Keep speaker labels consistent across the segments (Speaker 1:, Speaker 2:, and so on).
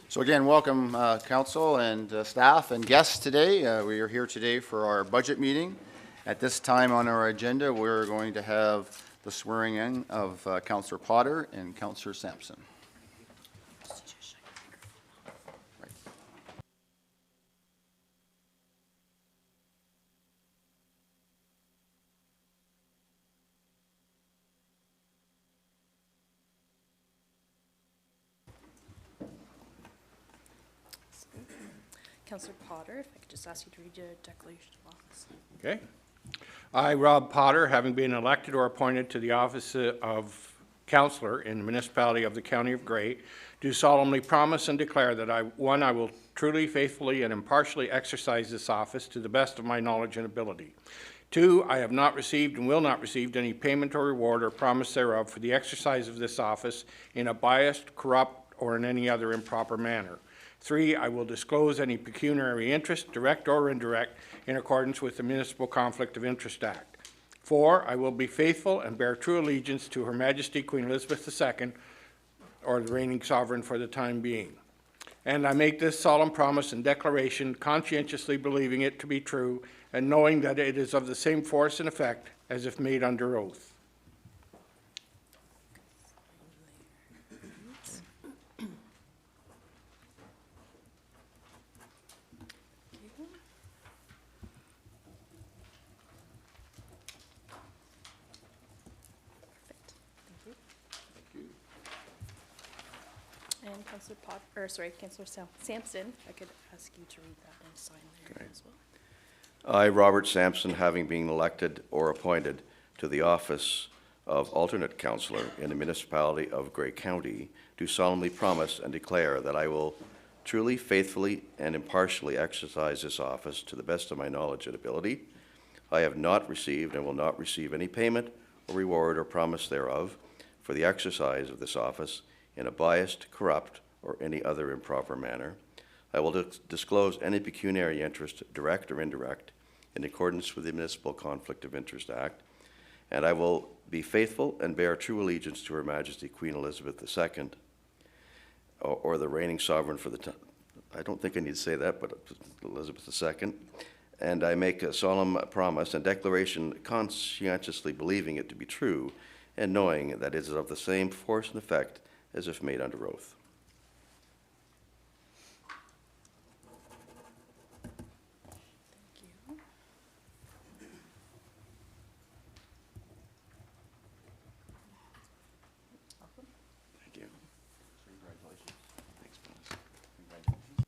Speaker 1: So again, welcome council and staff and guests today. We are here today for our budget meeting. At this time on our agenda, we're going to have the swearing in of Councillor Potter and Councillor Sampson.
Speaker 2: Councillor Potter, if I could just ask you to read your declaration of office.
Speaker 3: Okay. I, Rob Potter, having been elected or appointed to the office of Councillor in the municipality of the County of Grey, do solemnly promise and declare that I will truly, faithfully, and impartially exercise this office to the best of my knowledge and ability. 2, I have not received and will not receive any payment or reward or promise thereof for the exercise of this office in a biased, corrupt, or in any other improper manner. 3, I will disclose any pecuniary interest, direct or indirect, in accordance with the Municipal Conflict of Interest Act. 4, I will be faithful and bear true allegiance to Her Majesty Queen Elizabeth II, or the reigning sovereign for the time being. And I make this solemn promise and declaration conscientiously believing it to be true and knowing that it is of the same force and effect as if made under oath.
Speaker 2: And Councillor Councillor Sampson, if I could ask you to read that and sign there as well.
Speaker 4: I, Robert Sampson, having been elected or appointed to the office of alternate councillor in the municipality of Grey County, do solemnly promise and declare that I will truly, faithfully, and impartially exercise this office to the best of my knowledge and ability. I have not received and will not receive any payment or reward or promise thereof for the exercise of this office in a biased, corrupt, or any other improper manner. I will disclose any pecuniary interest, direct or indirect, in accordance with the Municipal Conflict of Interest Act, and I will be faithful and bear true allegiance to Her Majesty Queen Elizabeth II, or the reigning sovereign for the time. I don't think I need to say that, but Elizabeth II. And I make a solemn promise and declaration conscientiously believing it to be true and knowing that it is of the same force and effect as if made under oath.
Speaker 2: Thank you. Awesome.
Speaker 4: Thank you.
Speaker 1: Congratulations.
Speaker 4: Thanks, boss.
Speaker 1: Congratulations.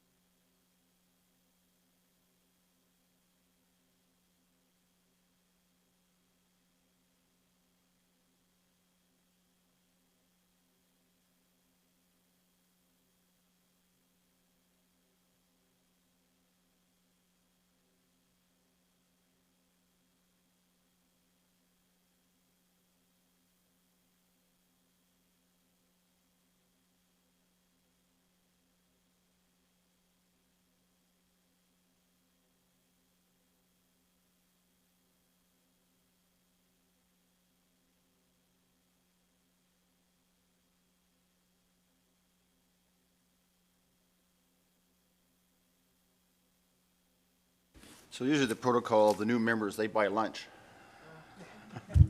Speaker 1: So usually the protocol of the new members, they buy lunch.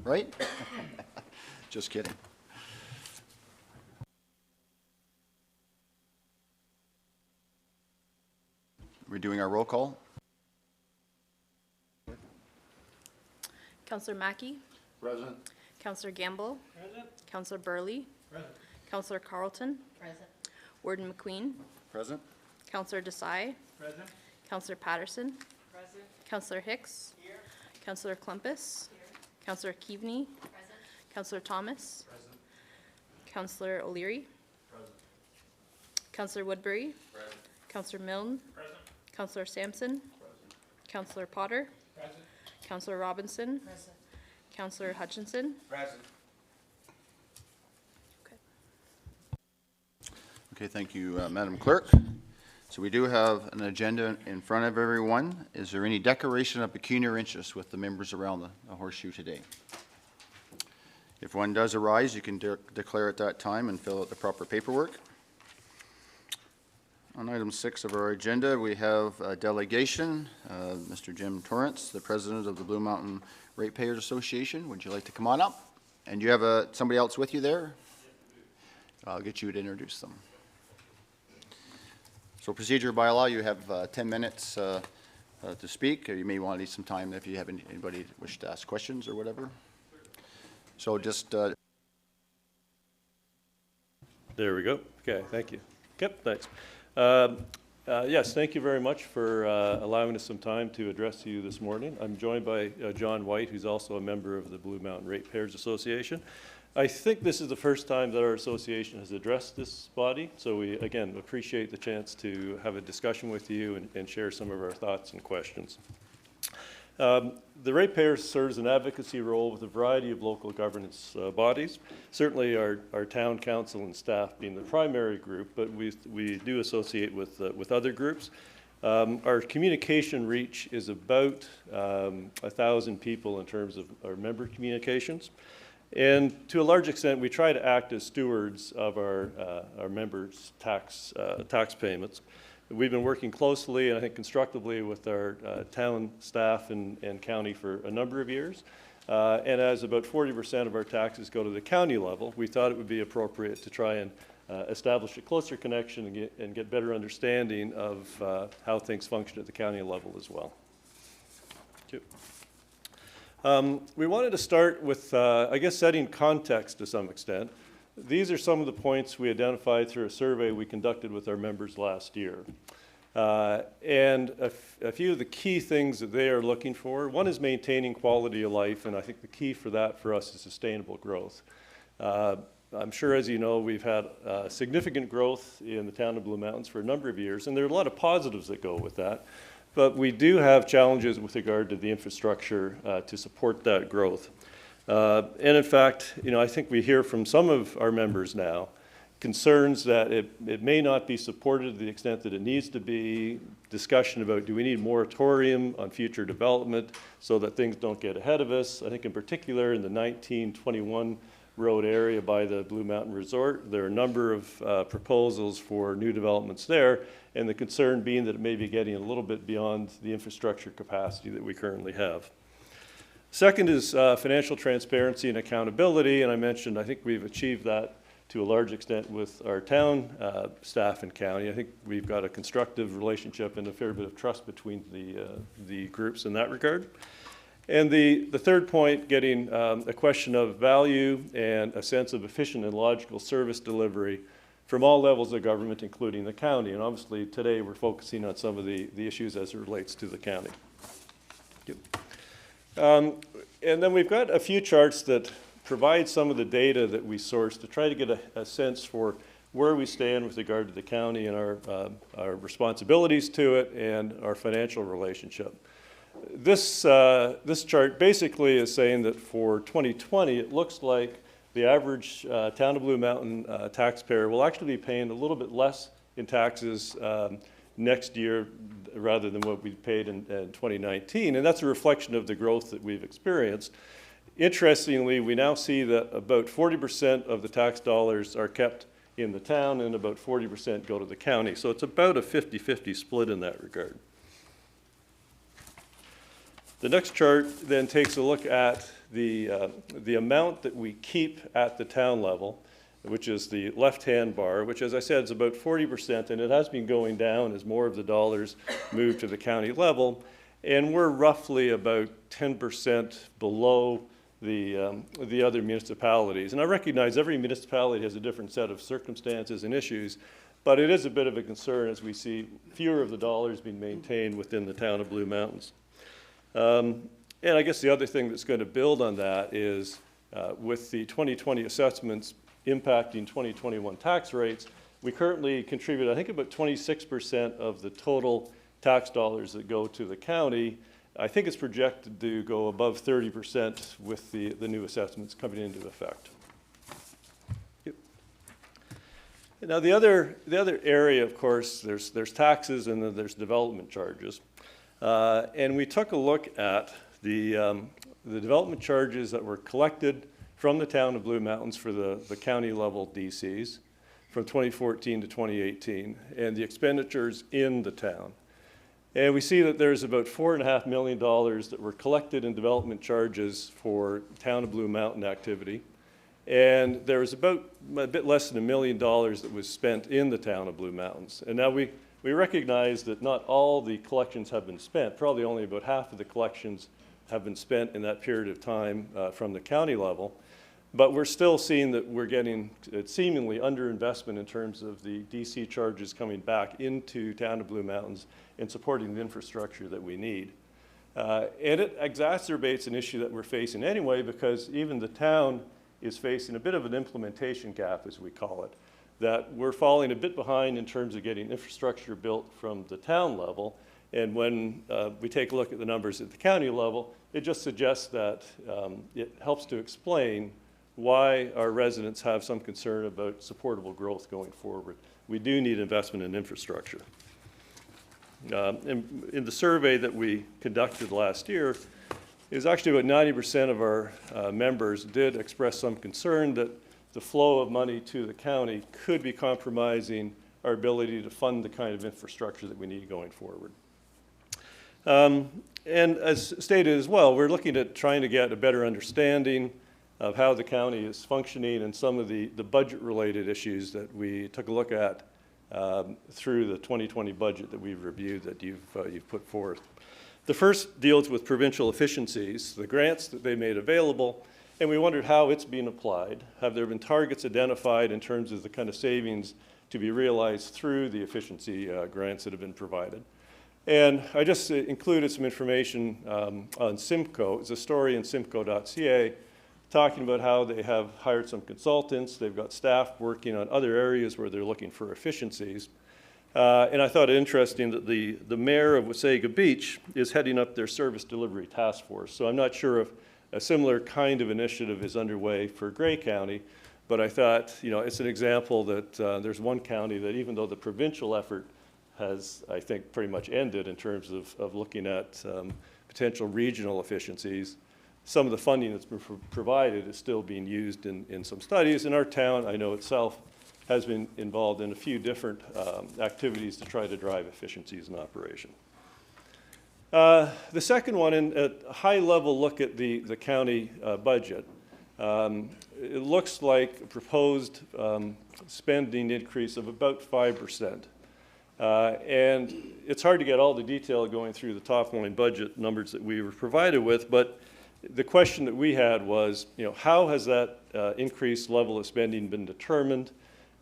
Speaker 1: Right? Just kidding. We're doing our roll call.
Speaker 2: Councillor Mackey,
Speaker 1: Present.
Speaker 2: Councillor Gamble,
Speaker 3: Present.
Speaker 2: Councillor Burley,
Speaker 3: Present.
Speaker 2: Councillor Carlton,
Speaker 5: Present.
Speaker 2: Warden McQueen,
Speaker 1: Present.
Speaker 2: Councillor Desai,
Speaker 3: Present.
Speaker 2: Councillor Patterson,
Speaker 5: Present.
Speaker 2: Councillor Hicks,
Speaker 5: Here.
Speaker 2: Councillor Klumpus, Councillor Keaveney,
Speaker 5: Present.
Speaker 2: Councillor Thomas,
Speaker 3: Present.
Speaker 2: Councillor O'Leary,
Speaker 3: Present.
Speaker 2: Councillor Woodbury,
Speaker 3: Present.
Speaker 2: Councillor Milne,
Speaker 3: Present.
Speaker 2: Councillor Sampson, Councillor Potter,
Speaker 3: Present.
Speaker 2: Councillor Robinson,
Speaker 5: Present.
Speaker 2: Councillor Hutchinson.
Speaker 3: Present.
Speaker 2: Okay.
Speaker 1: Okay, thank you, Madam Clerk. So we do have an agenda in front of everyone. Is there any declaration of pecuniary interest with the members around the horseshoe today? If one does arise, you can declare at that time and fill out the proper paperwork. On item 6 of our agenda, we have a delegation. Mr. Jim Torrance, the president of the Blue Mountain Ratepayers Association. Would you like to come on up? And you have somebody else with you there? I'll get you to introduce them. So procedure by law, you have 10 minutes to speak. You may want to leave some time if you have anybody wish to ask questions or whatever. So just...
Speaker 5: There we go. Okay, thank you. Yep, thanks. Yes, thank you very much for allowing us some time to address you this morning. I'm joined by John White, who's also a member of the Blue Mountain Ratepayers Association. I think this is the first time that our association has addressed this body, so we, again, appreciate the chance to have a discussion with you and share some of our thoughts and questions. The ratepayers serves an advocacy role with a variety of local governance bodies. Certainly our town council and staff being the primary group, but we do associate with other groups. Our communication reach is about 1,000 people in terms of our member communications. And to a large extent, we try to act as stewards of our members' tax payments. We've been working closely and I think constructively with our town staff and county for a number of years. And as about 40% of our taxes go to the county level, we thought it would be appropriate to try and establish a closer connection and get better understanding of how things function at the county level as well. Thank you. We wanted to start with, I guess, setting context to some extent. These are some of the points we identified through a survey we conducted with our members last year. And a few of the key things that they are looking for. One is maintaining quality of life, and I think the key for that for us is sustainable growth. I'm sure, as you know, we've had significant growth in the town of Blue Mountains for a number of years, and there are a lot of positives that go with that. But we do have challenges with regard to the infrastructure to support that growth. And in fact, you know, I think we hear from some of our members now concerns that it may not be supported to the extent that it needs to be, discussion about do we need moratorium on future development so that things don't get ahead of us. I think in particular in the 1921 road area by the Blue Mountain Resort, there are a number of proposals for new developments there, and the concern being that it may be getting a little bit beyond the infrastructure capacity that we currently have. Second is financial transparency and accountability, and I mentioned I think we've achieved that to a large extent with our town staff and county. I think we've got a constructive relationship and a fair bit of trust between the groups in that regard. And the third point, getting a question of value and a sense of efficient and logical service delivery from all levels of government, including the county. And obviously today we're focusing on some of the issues as it relates to the county. Yep. And then we've got a few charts that provide some of the data that we source to try to get a sense for where we stand with regard to the county and our responsibilities to it and our financial relationship. This chart basically is saying that for 2020, it looks like the average town of Blue Mountain taxpayer will actually be paying a little bit less in taxes next year rather than what we paid in 2019, and that's a reflection of the growth that we've experienced. Interestingly, we now see that about 40% of the tax dollars are kept in the town and about 40% go to the county, so it's about a 50-50 split in that regard. The next chart then takes a look at the amount that we keep at the town level, which is the left-hand bar, which, as I said, is about 40%, and it has been going down as more of the dollars move to the county level, and we're roughly about 10% below the other municipalities. And I recognize every municipality has a different set of circumstances and issues, but it is a bit of a concern as we see fewer of the dollars being maintained within the town of Blue Mountains. And I guess the other thing that's going to build on that is with the 2020 assessments impacting 2021 tax rates, we currently contribute, I think, about 26% of the total tax dollars that go to the county. I think it's projected to go above 30% with the new assessments coming into effect. Yep. Now the other area, of course, there's taxes and then there's development charges. And we took a look at the development charges that were collected from the town of Blue Mountains for the county level DCs. from 2014 to 2018, and the expenditures in the town. And we see that there's about $4.5 million that were collected in development charges for Town of Blue Mountain activity. And there was about a bit less than $1 million that was spent in the Town of Blue Mountains. And now we recognize that not all the collections have been spent. Probably only about half of the collections have been spent in that period of time from the county level. But we're still seeing that we're getting seemingly underinvestment in terms of the DC charges coming back into Town of Blue Mountains and supporting the infrastructure that we need. And it exacerbates an issue that we're facing anyway, because even the town is facing a bit of an implementation gap, as we call it, that we're falling a bit behind in terms of getting infrastructure built from the town level. And when we take a look at the numbers at the county level, it just suggests that it helps to explain why our residents have some concern about supportable growth going forward. We do need investment in infrastructure. In the survey that we conducted last year, it was actually about 90% of our members did express some concern that the flow of money to the county could be compromising our ability to fund the kind of infrastructure that we need going forward. And as stated as well, we're looking at trying to get a better understanding of how the county is functioning and some of the budget-related issues that we took a look at through the 2020 budget that we've reviewed that you've put forth. The first deals with provincial efficiencies, the grants that they made available, and we wondered how it's being applied. Have there been targets identified in terms of the kind of savings to be realized through the efficiency grants that have been provided? And I just included some information on Simcoe. It's a story in simcoe.ca talking about how they have hired some consultants. They've got staff working on other areas where they're looking for efficiencies. And I thought it interesting that the mayor of Wasaga Beach is heading up their service delivery task force. So I'm not sure if a similar kind of initiative is underway for Grey County, but I thought, you know, it's an example that there's one county that even though the provincial effort has, I think, pretty much ended in terms of looking at potential regional efficiencies, some of the funding that's been provided is still being used in some studies. And our town, I know itself, has been involved in a few different activities to try to drive efficiencies in operation. The second one, in a high-level look at the county budget, it looks like a proposed spending increase of about 5%. And it's hard to get all the detail going through the top-line budget numbers that we were provided with, but the question that we had was, you know, how has that increased level of spending been determined?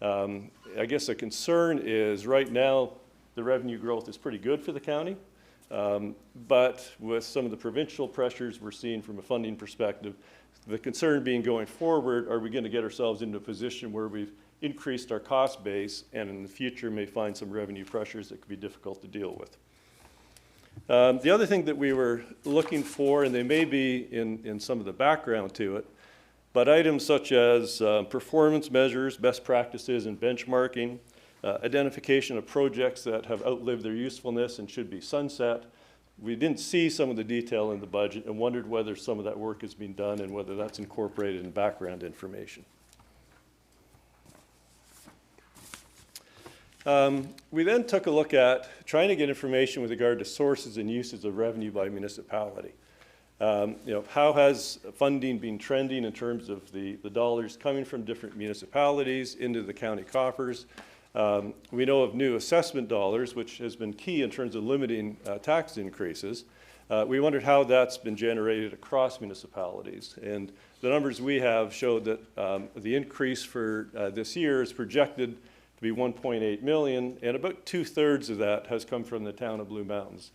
Speaker 5: I guess the concern is right now the revenue growth is pretty good for the county, but with some of the provincial pressures we're seeing from a funding perspective, the concern being going forward, are we going to get ourselves into a position where we've increased our cost base and in the future may find some revenue pressures that could be difficult to deal with? The other thing that we were looking for, and they may be in some of the background to it, but items such as performance measures, best practices and benchmarking, identification of projects that have outlived their usefulness and should be sunset. We didn't see some of the detail in the budget and wondered whether some of that work has been done and whether that's incorporated in background information. We then took a look at trying to get information with regard to sources and uses of revenue by municipality. You know, how has funding been trending in terms of the dollars coming from different municipalities into the county coffers? We know of new assessment dollars, which has been key in terms of limiting tax increases. We wondered how that's been generated across municipalities. And the numbers we have showed that the increase for this year is projected to be 1.8 million, and about 2/3 of that has come from the town of Blue Mountains.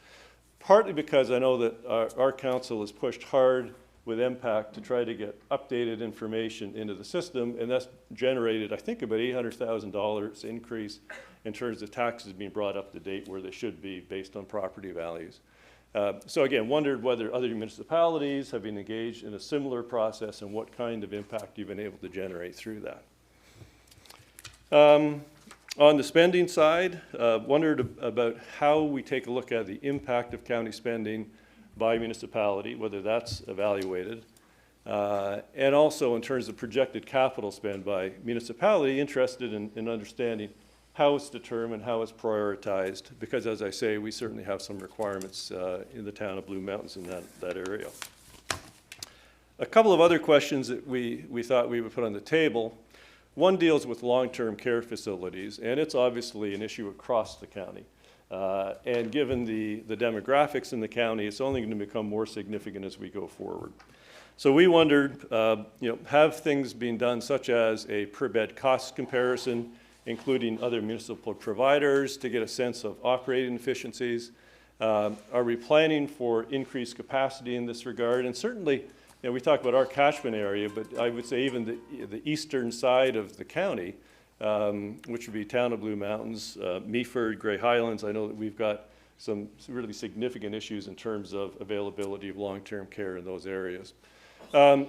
Speaker 5: Partly because I know that our council has pushed hard with MPAC to try to get updated information into the system, and that's generated, I think, about $800,000 increase in terms of taxes being brought up to date where they should be based on property values. So again, wondered whether other municipalities have been engaged in a similar process and what kind of impact you've been able to generate through that. On the spending side, wondered about how we take a look at the impact of county spending by municipality, whether that's evaluated. And also in terms of projected capital spend by municipality, interested in understanding how it's determined, how it's prioritized, because as I say, we certainly have some requirements in the town of Blue Mountains in that area. A couple of other questions that we thought we would put on the table. One deals with long-term care facilities, and it's obviously an issue across the county. And given the demographics in the county, it's only going to become more significant as we go forward. So we wondered, have things been done such as a per-bed cost comparison, including other municipal providers, to get a sense of operating efficiencies? Are we planning for increased capacity in this regard? And certainly, we talk about our catchment area, but I would say even the eastern side of the county, which would be town of Blue Mountains, Meaford, Grey Highlands. I know that we've got some really significant issues in terms of availability of long-term care in those areas.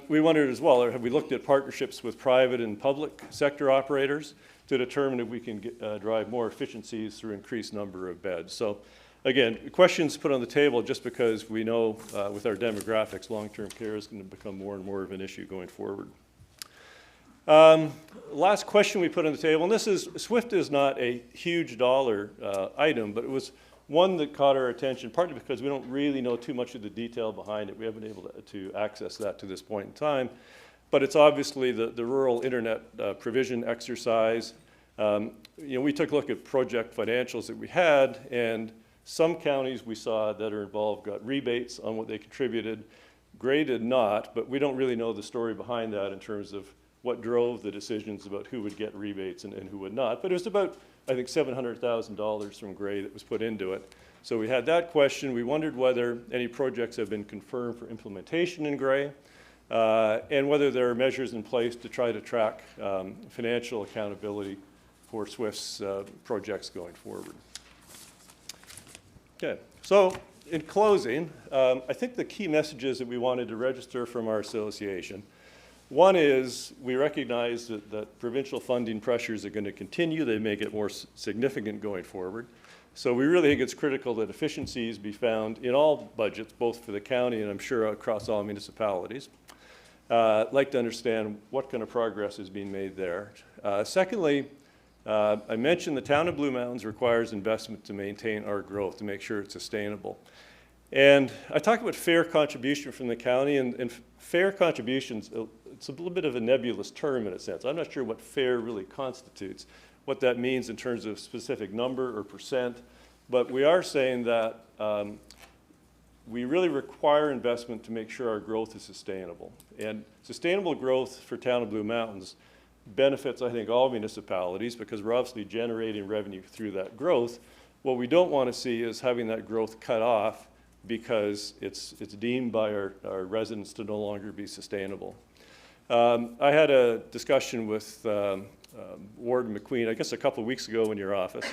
Speaker 5: We wondered as well, have we looked at partnerships with private and public sector operators to determine if we can drive more efficiencies through increased number of beds? So again, questions put on the table just because we know with our demographics, long-term care is going to become more and more of an issue going forward. Last question we put on the table, and this is, SWIFT is not a huge dollar item, but it was one that caught our attention, partly because we don't really know too much of the detail behind it. We haven't been able to access that to this point in time. But it's obviously the rural internet provision exercise. We took a look at project financials that we had, and some counties we saw that are involved got rebates on what they contributed. Gray did not, but we don't really know the story behind that in terms of what drove the decisions about who would get rebates and who would not. But it was about, I think, $700,000 from Gray that was put into it. So we had that question. We wondered whether any projects have been confirmed for implementation in Gray, and whether there are measures in place to try to track financial accountability for SWIFT's projects going forward. Okay, so in closing, I think the key messages that we wanted to register from our association, one is we recognize that provincial funding pressures are going to continue. They may get more significant going forward. So we really think it's critical that efficiencies be found in all budgets, both for the county and I'm sure across all municipalities. I'd like to understand what kind of progress is being made there. Secondly, I mentioned the town of Blue Mountains requires investment to maintain our growth, to make sure it's sustainable. And I talked about fair contribution from the county, and fair contributions, it's a little bit of a nebulous term in a sense. I'm not sure what fair really constitutes, what that means in terms of specific number or percent, but we are saying that we really require investment to make sure our growth is sustainable. And sustainable growth for town of Blue Mountains benefits, I think, all municipalities because we're obviously generating revenue through that growth. What we don't want to see is having that growth cut off because it's deemed by our residents to no longer be sustainable. I had a discussion with Warden McQueen, I guess a couple of weeks ago in your office,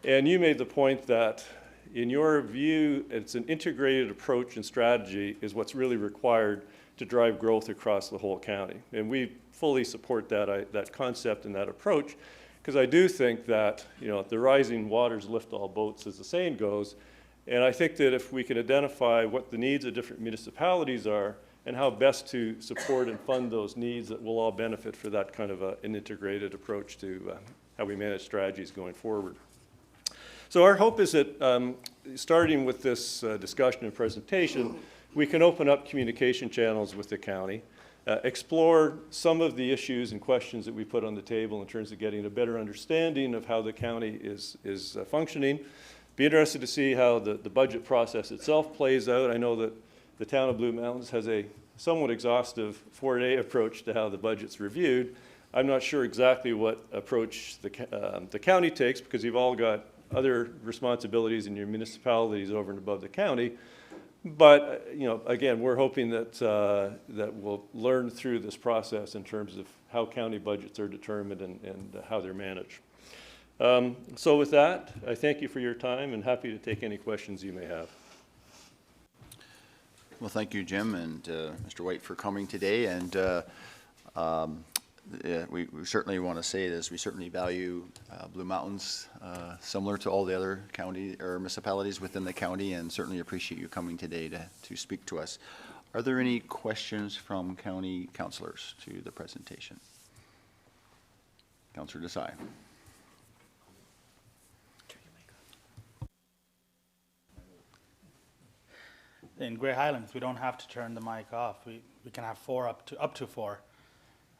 Speaker 5: and you made the point that in your view, it's an integrated approach and strategy is what's really required to drive growth across the whole county. And we fully support that concept and that approach, because I do think that the rising waters lift all boats, as the saying goes. And I think that if we can identify what the needs of different municipalities are and how best to support and fund those needs, that we'll all benefit for that kind of an integrated approach to how we manage strategies going forward. So our hope is that starting with this discussion and presentation, we can open up communication channels with the county, explore some of the issues and questions that we put on the table in terms of getting a better understanding of how the county is functioning. Be interested to see how the budget process itself plays out. I know that the town of Blue Mountains has a somewhat exhaustive 4-day approach to how the budget's reviewed. I'm not sure exactly what approach the county takes because you've all got other responsibilities in your municipalities over and above the county. But again, we're hoping that that we'll learn through this process in terms of how county budgets are determined and how they're managed. So with that, I thank you for your time and happy to take any questions you may have.
Speaker 1: Well, thank you, Jim, and Mr. White for coming today. And yeah, we certainly want to say this. We certainly value Blue Mountains, similar to all the other county or municipalities within the county, and certainly appreciate you coming today to speak to us. Are there any questions from county councillors to the presentation? Councillor Desai.
Speaker 6: In Grey Highlands, we don't have to turn the mic off. We can have up to four.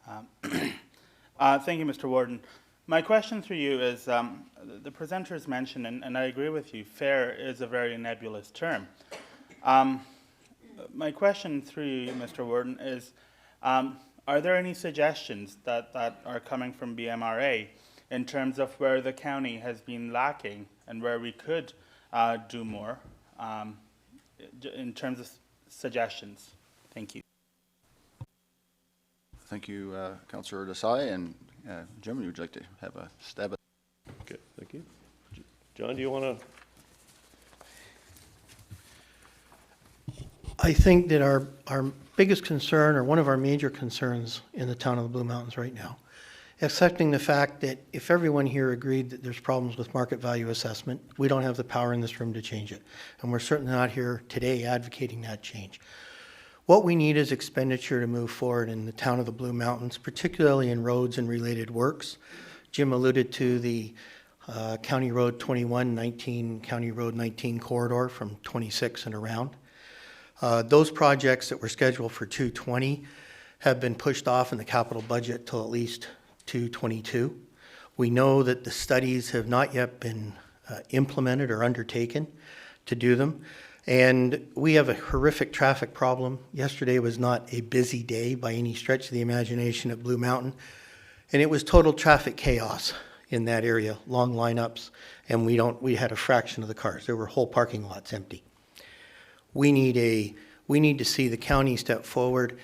Speaker 6: Thank you, Mr. Warden. My question through you is, the presenters mentioned, and I agree with you, fair is a very nebulous term. My question through you, Mr. Warden, is, are there any suggestions that are coming from BMRA in terms of where the county has been lacking and where we could do more? In terms of suggestions. Thank you.
Speaker 1: Thank you, Councillor Desai. And Jim, would you like to have a stab at?
Speaker 5: Okay, thank you. John, do you want to?
Speaker 7: I think that our biggest concern, or one of our major concerns in the town of the Blue Mountains right now, accepting the fact that if everyone here agreed that there's problems with market value assessment, we don't have the power in this room to change it. And we're certainly not here today advocating that change. What we need is expenditure to move forward in the town of the Blue Mountains, particularly in roads and related works. Jim alluded to the County Road 21, 19, County Road 19 corridor from 26 and around. Those projects that were scheduled for 220 have been pushed off in the capital budget till at least 222. We know that the studies have not yet been implemented or undertaken to do them. And we have a horrific traffic problem. Yesterday was not a busy day by any stretch of the imagination at Blue Mountain. And it was total traffic chaos in that area, long lineups, and we had a fraction of the cars. There were whole parking lots empty. We need to see the county step forward,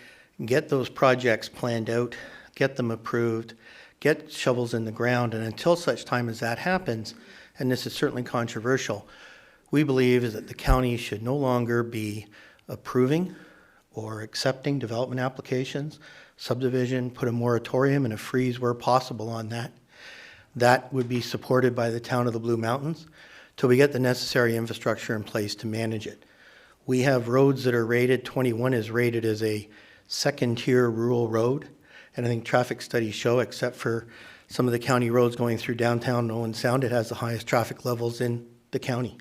Speaker 7: get those projects planned out, get them approved, get shovels in the ground, and until such time as that happens, and this is certainly controversial, we believe is that the county should no longer be approving or accepting development applications, subdivision, put a moratorium and a freeze where possible on that. That would be supported by the town of the Blue Mountains till we get the necessary infrastructure in place to manage it. We have roads that are rated, 21 is rated as a second-tier rural road, and I think traffic studies show, except for some of the county roads going through downtown Owen Sound, it has the highest traffic levels in the county.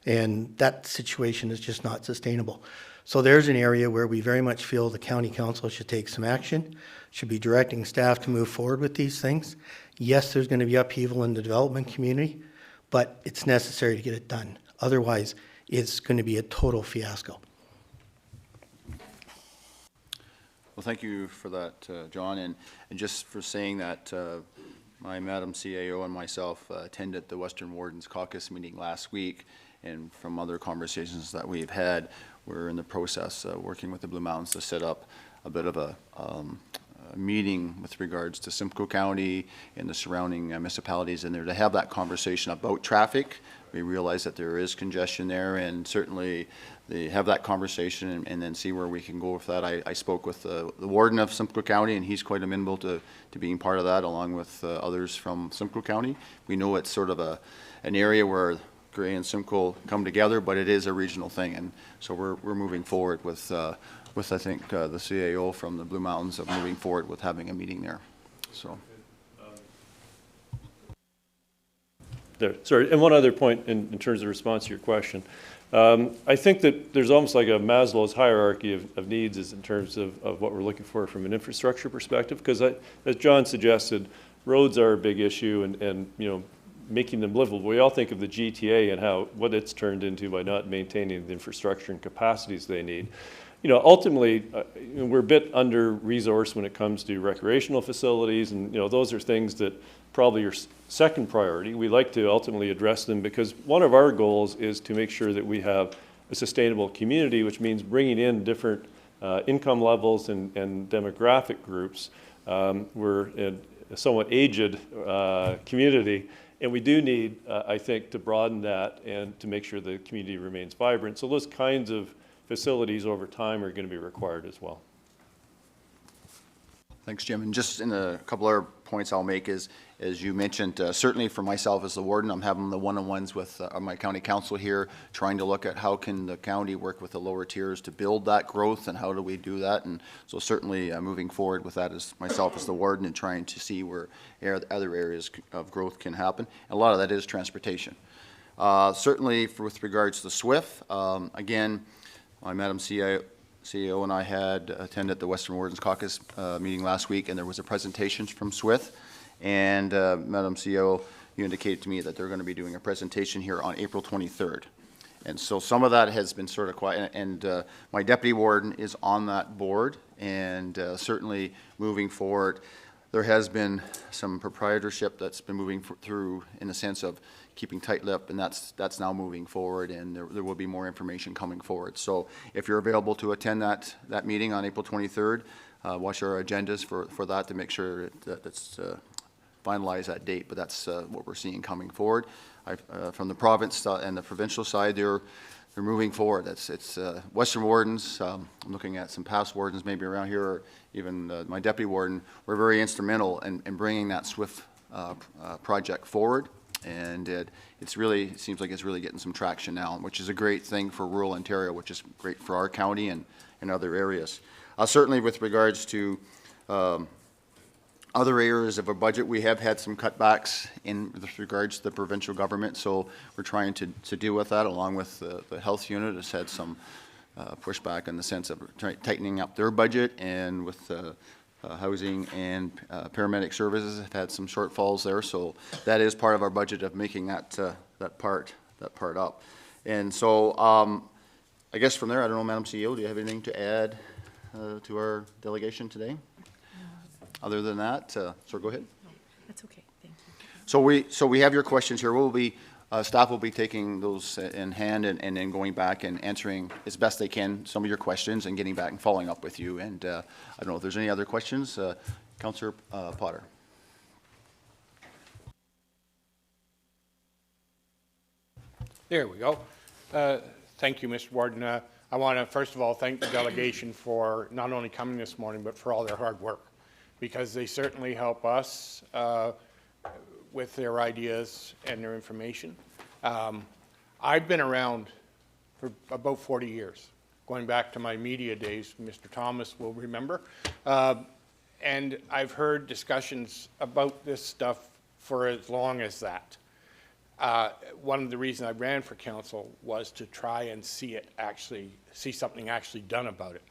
Speaker 7: And that situation is just not sustainable. So there's an area where we very much feel the county council should take some action, should be directing staff to move forward with these things. Yes, there's going to be upheaval in the development community, but it's necessary to get it done. Otherwise, it's going to be a total fiasco.
Speaker 1: Well, thank you for that, John, and just for saying that my Madam CAO and myself attended the Western Wardens Caucus meeting last week, and from other conversations that we've had, we're in the process working with the Blue Mountains to set up a bit of a meeting with regards to Simcoe County and the surrounding municipalities in there to have that conversation about traffic. We realize that there is congestion there, and certainly they have that conversation and then see where we can go with that. I spoke with the warden of Simcoe County, and he's quite amenable to being part of that, along with others from Simcoe County. We know it's sort of an area where Grey and Simcoe come together, but it is a regional thing, and so we're moving forward with I think the CAO from the Blue Mountains of moving forward with having a meeting there. So.
Speaker 5: Sorry, and one other point in terms of response to your question. I think that there's almost like a Maslow's hierarchy of needs is in terms of what we're looking for from an infrastructure perspective, because as John suggested, roads are a big issue, and you know, making them livable. We all think of the GTA and what it's turned into by not maintaining the infrastructure and capacities they need. You know, ultimately, we're a bit under-resourced when it comes to recreational facilities, and you know, those are things that probably are second priority. We like to ultimately address them because one of our goals is to make sure that we have a sustainable community, which means bringing in different income levels and demographic groups. We're a somewhat aged community, and we do need, I think, to broaden that and to make sure the community remains vibrant. So those kinds of facilities over time are going to be required as well.
Speaker 1: Thanks, Jim. And just in a couple of points I'll make is, as you mentioned, certainly for myself as the warden, I'm having the one-on-ones with my county council here, trying to look at how can the county work with the lower tiers to build that growth, and how do we do that. And so certainly moving forward with that as myself as the warden, and trying to see where other areas of growth can happen. And a lot of that is transportation. Certainly with regards to SWIFT, again, Madam CEO and I had attended the Western Wardens Caucus meeting last week, and there was a presentation from SWIFT. And Madam CEO, you indicated to me that they're going to be doing a presentation here on April 23rd. And so some of that has been sort of quiet, and my deputy warden is on that board, and certainly moving forward, there has been some proprietorship that's been moving through in the sense of keeping tight-lipped, and that's now moving forward, and there will be more information coming forward. So if you're available to attend that meeting on April 23rd, watch our agendas for that to make sure that it's finalize that date, but that's what we're seeing coming forward. From the province and the provincial side, they're moving forward. It's Western Wardens. I'm looking at some past wardens maybe around here, or even my deputy warden. We're very instrumental in bringing that SWIFT project forward, and it seems like it's really getting some traction now, which is a great thing for rural Ontario, which is great for our county and other areas. Certainly with regards to other areas of our budget, we have had some cutbacks with regards to the provincial government, so we're trying to deal with that, along with the health unit has had some pushback in the sense of tightening up their budget, and with housing and paramedic services have had some shortfalls there. So that is part of our budget of making that part up. And so I guess from there, I don't know, Madam CEO, do you have anything to add to our delegation today? Other than that, so go ahead.
Speaker 2: No, that's okay, thank you.
Speaker 1: So we have your questions here. Staff will be taking those in hand and then going back and answering as best they can some of your questions and getting back and following up with you. And I don't know if there's any other questions. Councillor Potter.
Speaker 3: There we go. Thank you, Mr. Warden. I want to, first of all, thank the delegation for not only coming this morning, but for all their hard work, because they certainly help us with their ideas and their information. I've been around for about 40 years, going back to my media days, Mr. Thomas will remember. And I've heard discussions about this stuff for as long as that. One of the reasons I ran for council was to try and see something actually done about it.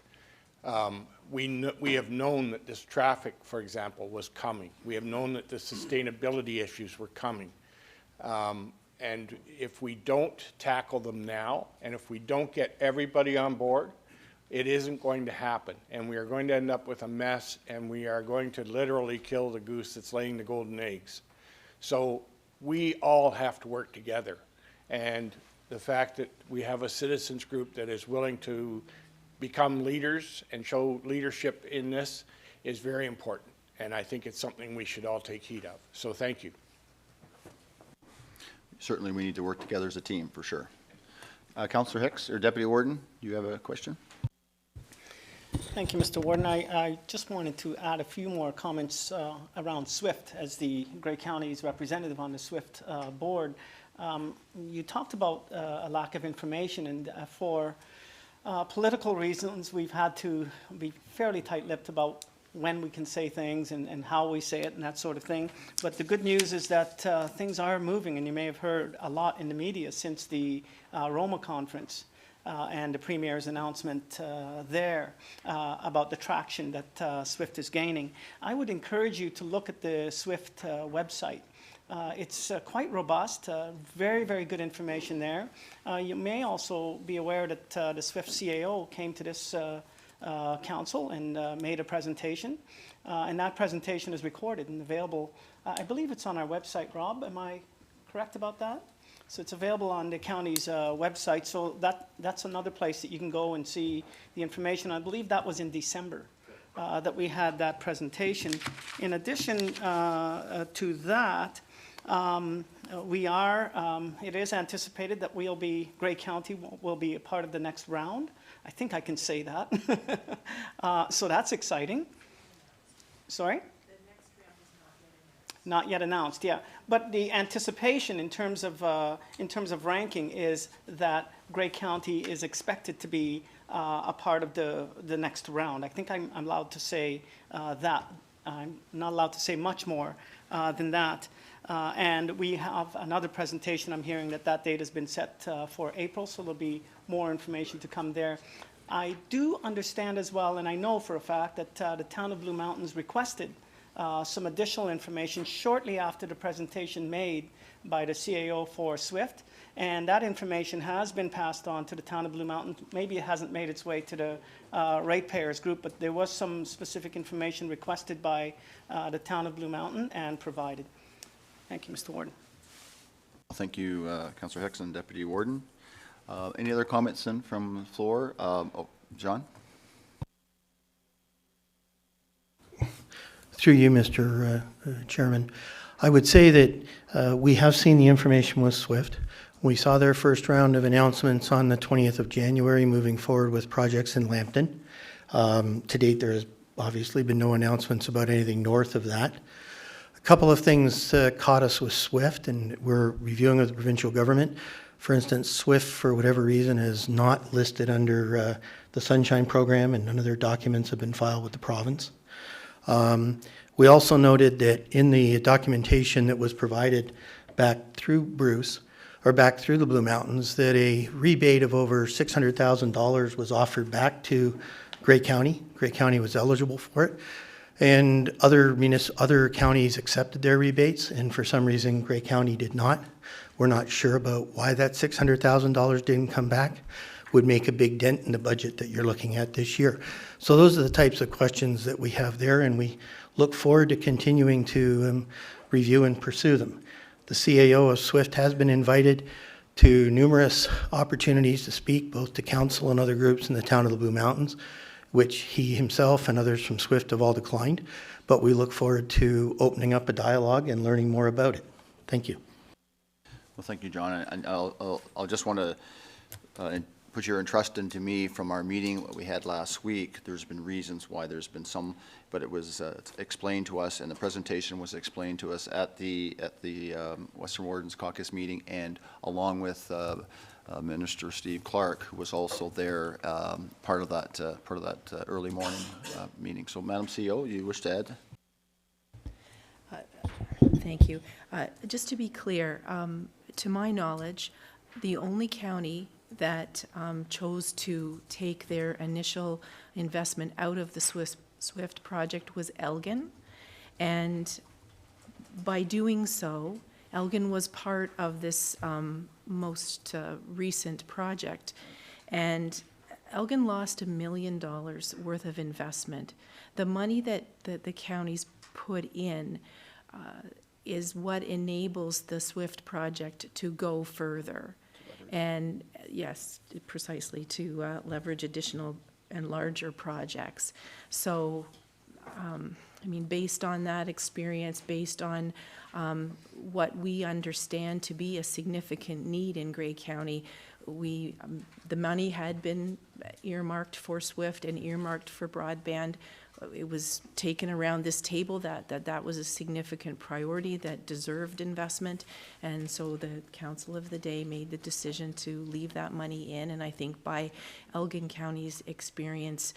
Speaker 3: We have known that this traffic, for example, was coming. We have known that the sustainability issues were coming. And if we don't tackle them now, and if we don't get everybody on board, it isn't going to happen. And we are going to end up with a mess, and we are going to literally kill the goose that's laying the golden eggs. So we all have to work together. And the fact that we have a citizens group that is willing to become leaders and show leadership in this is very important. And I think it's something we should all take heed of. So thank you.
Speaker 1: Certainly we need to work together as a team, for sure. Councillor Hicks, or Deputy Warden, do you have a question?
Speaker 8: Thank you, Mr. Warden. I just wanted to add a few more comments around SWIFT as the Grey County's representative on the SWIFT board. You talked about a lack of information, and for political reasons, we've had to be fairly tight-lipped about when we can say things and how we say it and that sort of thing. But the good news is that things are moving, and you may have heard a lot in the media since the Roma conference and the Premier's announcement there about the traction that SWIFT is gaining. I would encourage you to look at the SWIFT website. It's quite robust, very, very good information there. You may also be aware that the SWIFT CAO came to this council and made a presentation, and that presentation is recorded and available. I believe it's on our website, Rob. Am I correct about that? So it's available on the county's website. So that's another place that you can go and see the information. I believe that was in December that we had that presentation. In addition to that, it is anticipated that Grey County will be a part of the next round. I think I can say that. So that's exciting. Sorry? The next round is not yet Not yet announced, yeah. But the anticipation in terms of ranking is that Grey County is expected to be a part of the next round. I think I'm allowed to say that. I'm not allowed to say much more than that. And we have another presentation. I'm hearing that date has been set for April, so there'll be more information to come there. I do understand as well, and I know for a fact, that the town of Blue Mountains requested some additional information shortly after the presentation made by the CAO for SWIFT, and that information has been passed on to the town of Blue Mountain. Maybe it hasn't made its way to the ratepayers group, but there was some specific information requested by the town of Blue Mountain and provided. Thank you, Mr. Warden.
Speaker 1: Thank you, Councillor Hickson, Deputy Warden. Any other comments then from the floor? John?
Speaker 7: Through you, Mr. Chairman, I would say that we have seen the information with SWIFT. We saw their first round of announcements on the 20th of January, moving forward with projects in Lambton. To date, there has obviously been no announcements about anything north of that. A couple of things caught us with SWIFT, and we're reviewing with the provincial government. For instance, SWIFT, for whatever reason, is not listed under the Sunshine Program, and none of their documents have been filed with the province. We also noted that in the documentation that was provided back through Bruce, or back through the Blue Mountains, that a rebate of over $600,000 was offered back to Grey County. Grey County was eligible for it. And other counties accepted their rebates, and for some reason Grey County did not. We're not sure about why that $600,000 didn't come back. Would make a big dent in the budget that you're looking at this year. So those are the types of questions that we have there, and we look forward to continuing to review and pursue them. The CAO of SWIFT has been invited to numerous opportunities to speak, both to council and other groups in the town of the Blue Mountains, which he himself and others from SWIFT have all declined. But we look forward to opening up a dialogue and learning more about it. Thank you.
Speaker 1: Well, thank you, John. And I'll just want to put your trust into me from our meeting that we had last week. There's been reasons why there's been some, but it was explained to us, and the presentation was explained to us at the Western Wardens Caucus meeting, and along with Minister Steve Clark, who was also there, part of that early morning meeting. So, Madam CEO, you wish to add?
Speaker 2: Thank you. Just to be clear, to my knowledge, the only county that chose to take their initial investment out of the SWIFT project was Elgin. And by doing so, Elgin was part of this most recent project. And Elgin lost $1 million worth of investment. The money that the counties put in is what enables the SWIFT project to go further. And yes, precisely, to leverage additional and larger projects. So, I mean, based on that experience, based on what we understand to be a significant need in Grey County, the money had been earmarked for SWIFT and earmarked for broadband. It was taken around this table that was a significant priority that deserved investment, and so the council of the day made the decision to leave that money in, and I think by Elgin County's experience,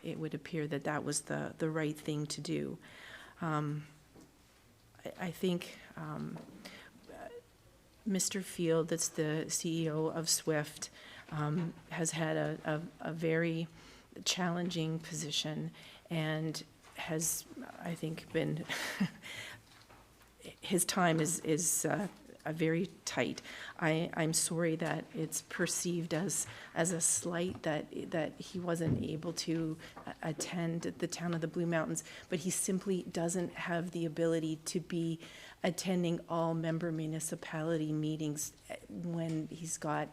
Speaker 2: it would appear that was the right thing to do. I think Mr. Field, that's the CEO of SWIFT, has had a very challenging position and has, I think, been his time is very tight. I'm sorry that it's perceived as a slight that he wasn't able to attend the town of the Blue Mountains, but he simply doesn't have the ability to be attending all member municipality meetings when he's got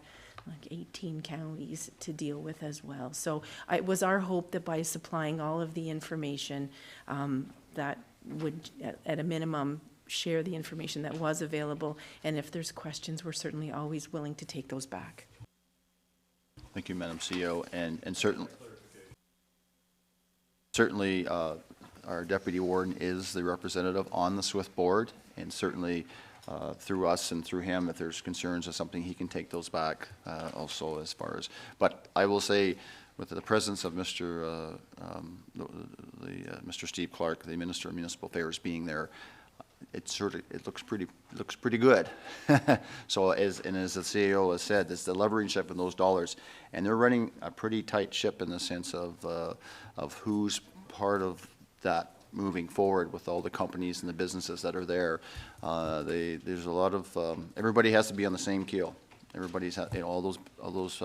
Speaker 2: like 18 counties to deal with as well. So it was our hope that by supplying all of the information that would, at a minimum, share the information that was available. And if there's questions, we're certainly always willing to take those back.
Speaker 1: Thank you, Madam CEO. And certainly our deputy warden is the representative on the SWIFT board, and certainly through us and through him, if there's concerns or something, he can take those back also as far as, but I will say, with the presence of Mr. Mr. Steve Clark, the Minister of Municipal Affairs, being there, it looks pretty good. So as the CAO has said, it's the leverage of those dollars, and they're running a pretty tight ship in the sense of who's part of that moving forward with all the companies and the businesses that are there. There's a lot of everybody has to be on the same keel. Everybody's all those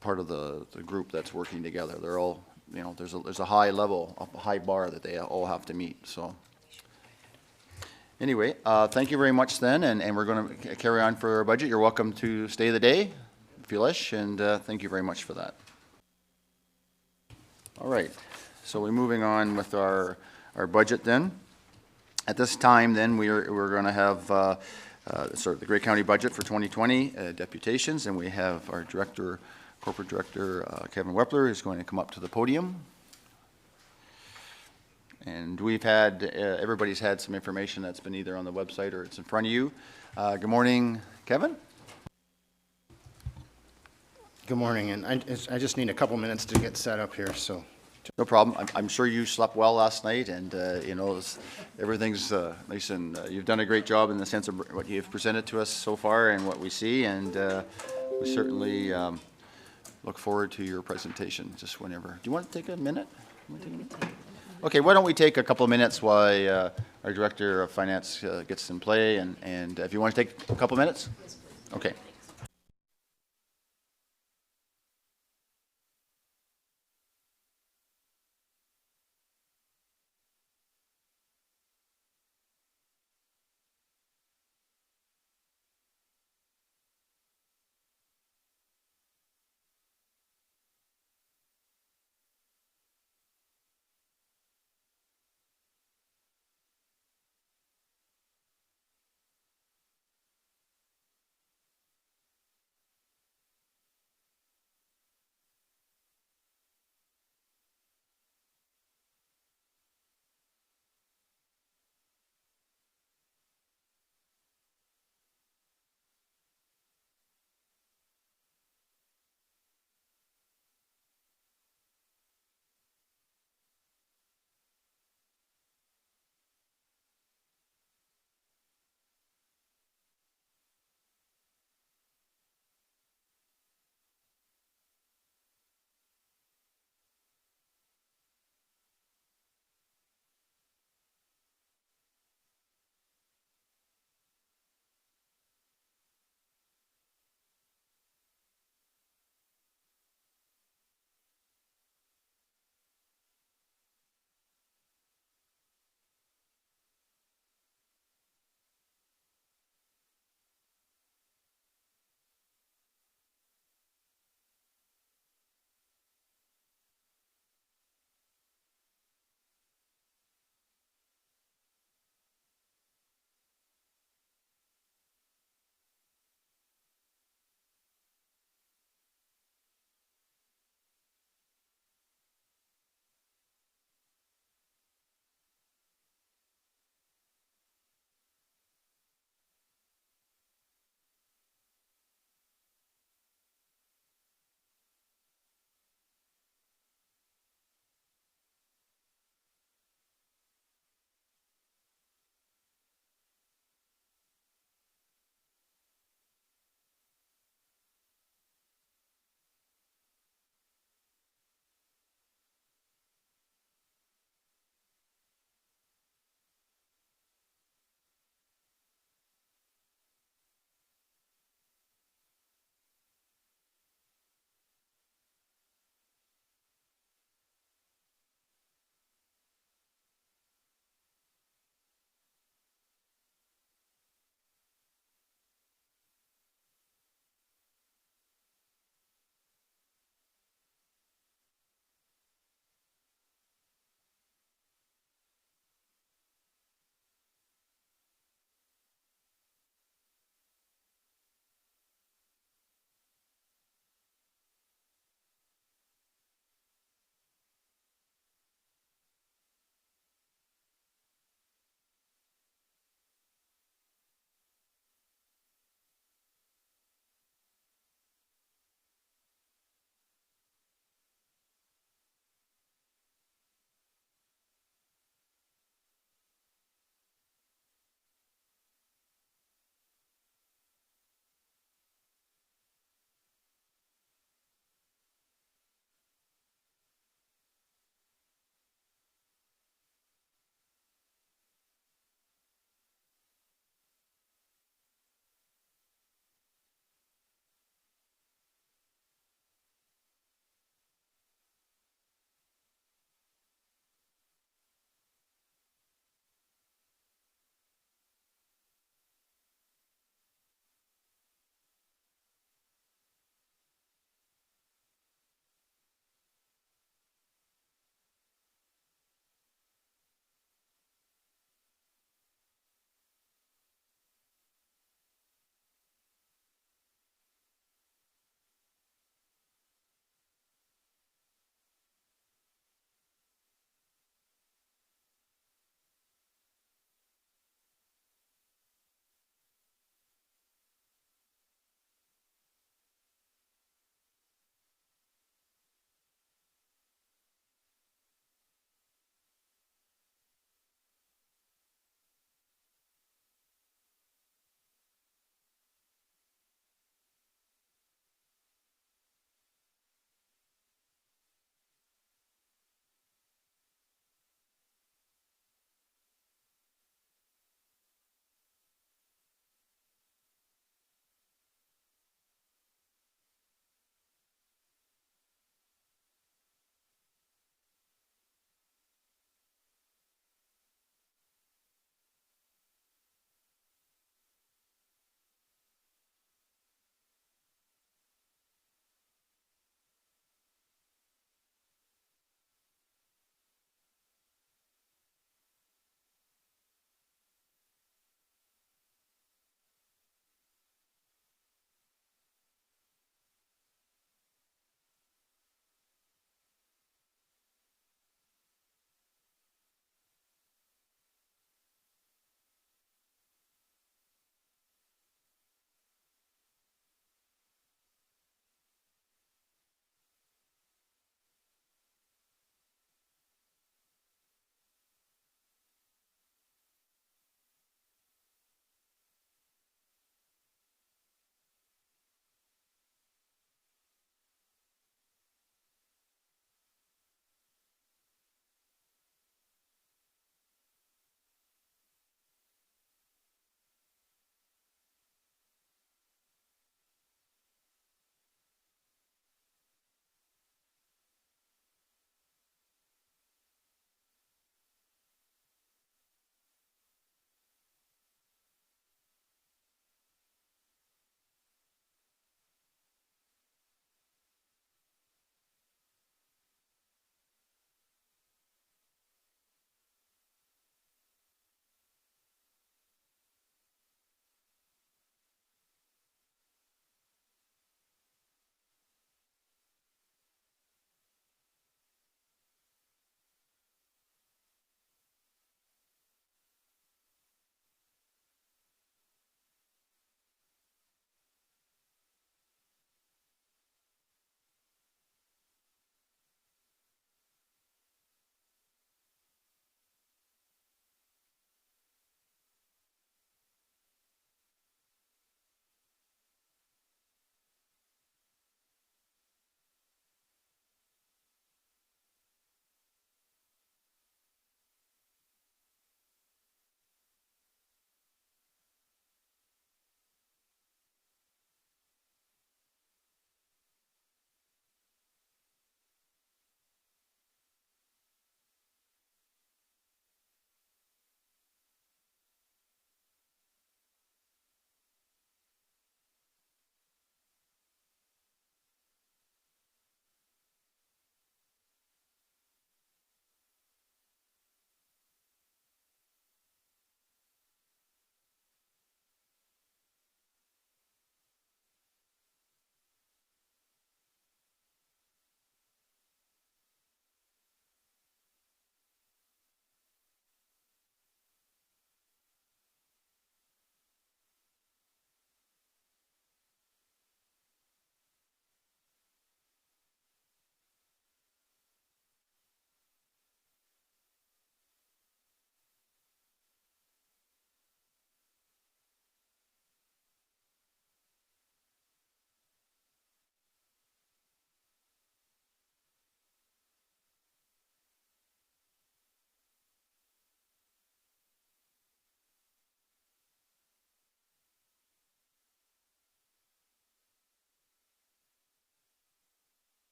Speaker 1: part of the group that's working together. They're all, there's a high level, a high bar that they all have to meet. So anyway, thank you very much then, and we're going to carry on for our budget. You're welcome to stay the day if you wish, and thank you very much for that. All right, so we're moving on with our budget then. At this time then, we're going to have the Grey County budget for 2020, deputations, and we have our corporate director, Kevin Wepler, is going to come up to the podium. And we've had, everybody's had some information that's been either on the website or it's in front of you. Good morning, Kevin.
Speaker 9: Good morning, and I just need a couple minutes to get set up here, so.
Speaker 1: No problem. I'm sure you slept well last night, and everything's nice, and you've done a great job in the sense of what you've presented to us so far and what we see, and we certainly look forward to your presentation just whenever. Do you want to take a minute? Okay, why don't we take a couple of minutes while our Director of Finance gets in play, and if you want to take a couple of minutes? Okay.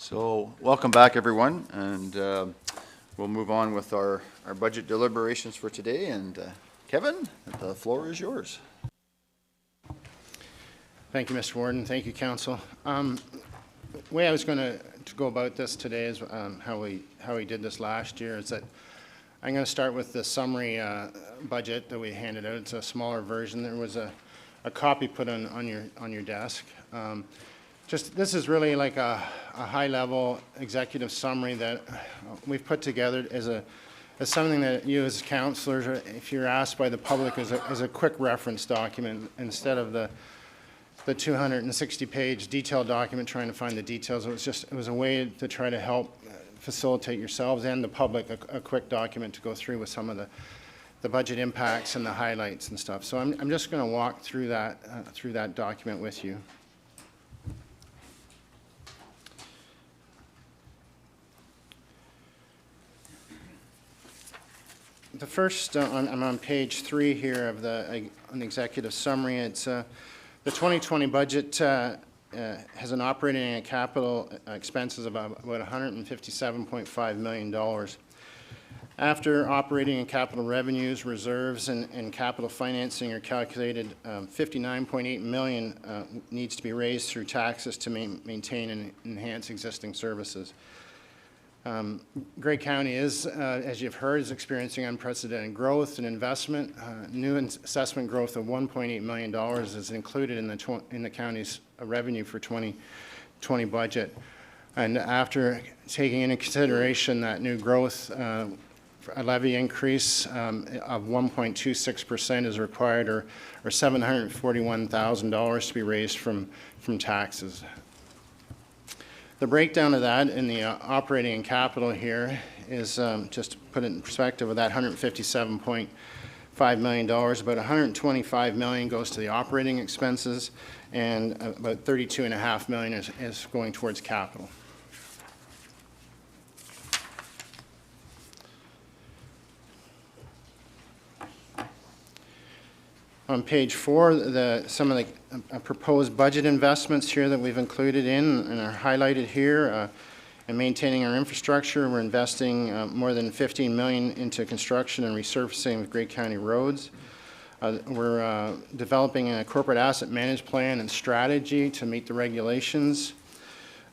Speaker 1: So, welcome back, everyone, and we'll move on with our budget deliberations for today. And Kevin, the floor is yours.
Speaker 9: Thank you, Mr. Warden. Thank you, Council. The way I was going to go about this today is how we did this last year is that I'm going to start with the summary budget that we handed out. It's a smaller version. There was a copy put on your desk. This is really like a high-level executive summary that we've put together as something that you as councillors, if you're asked by the public, as a quick reference document instead of the 260-page detailed document trying to find the details. It was a way to try to help facilitate yourselves and the public a quick document to go through with some of the budget impacts and the highlights and stuff. So I'm just going to walk through that document with you. The first, I'm on page 3 here of an executive summary. It's the 2020 budget has an operating and capital expenses of about $157.5 million. After operating and capital revenues, reserves, and capital financing are calculated, $59.8 million needs to be raised through taxes to maintain and enhance existing services. Grey County is, as you've heard, is experiencing unprecedented growth and investment. New assessment growth of $1.8 million is included in the county's revenue for 2020 budget. And after taking into consideration that new growth, a levy increase of 1.26% is required, or $741,000 to be raised from taxes. The breakdown of that in the operating and capital here is, just to put it in perspective, of that $157.5 million, about $125 million goes to the operating expenses, and about $32.5 million is going towards capital. On page 4, some of the proposed budget investments here that we've included in and are highlighted here. In maintaining our infrastructure, we're investing more than $15 million into construction and resurfacing of Grey County roads. We're developing a corporate asset management plan and strategy to meet the regulations.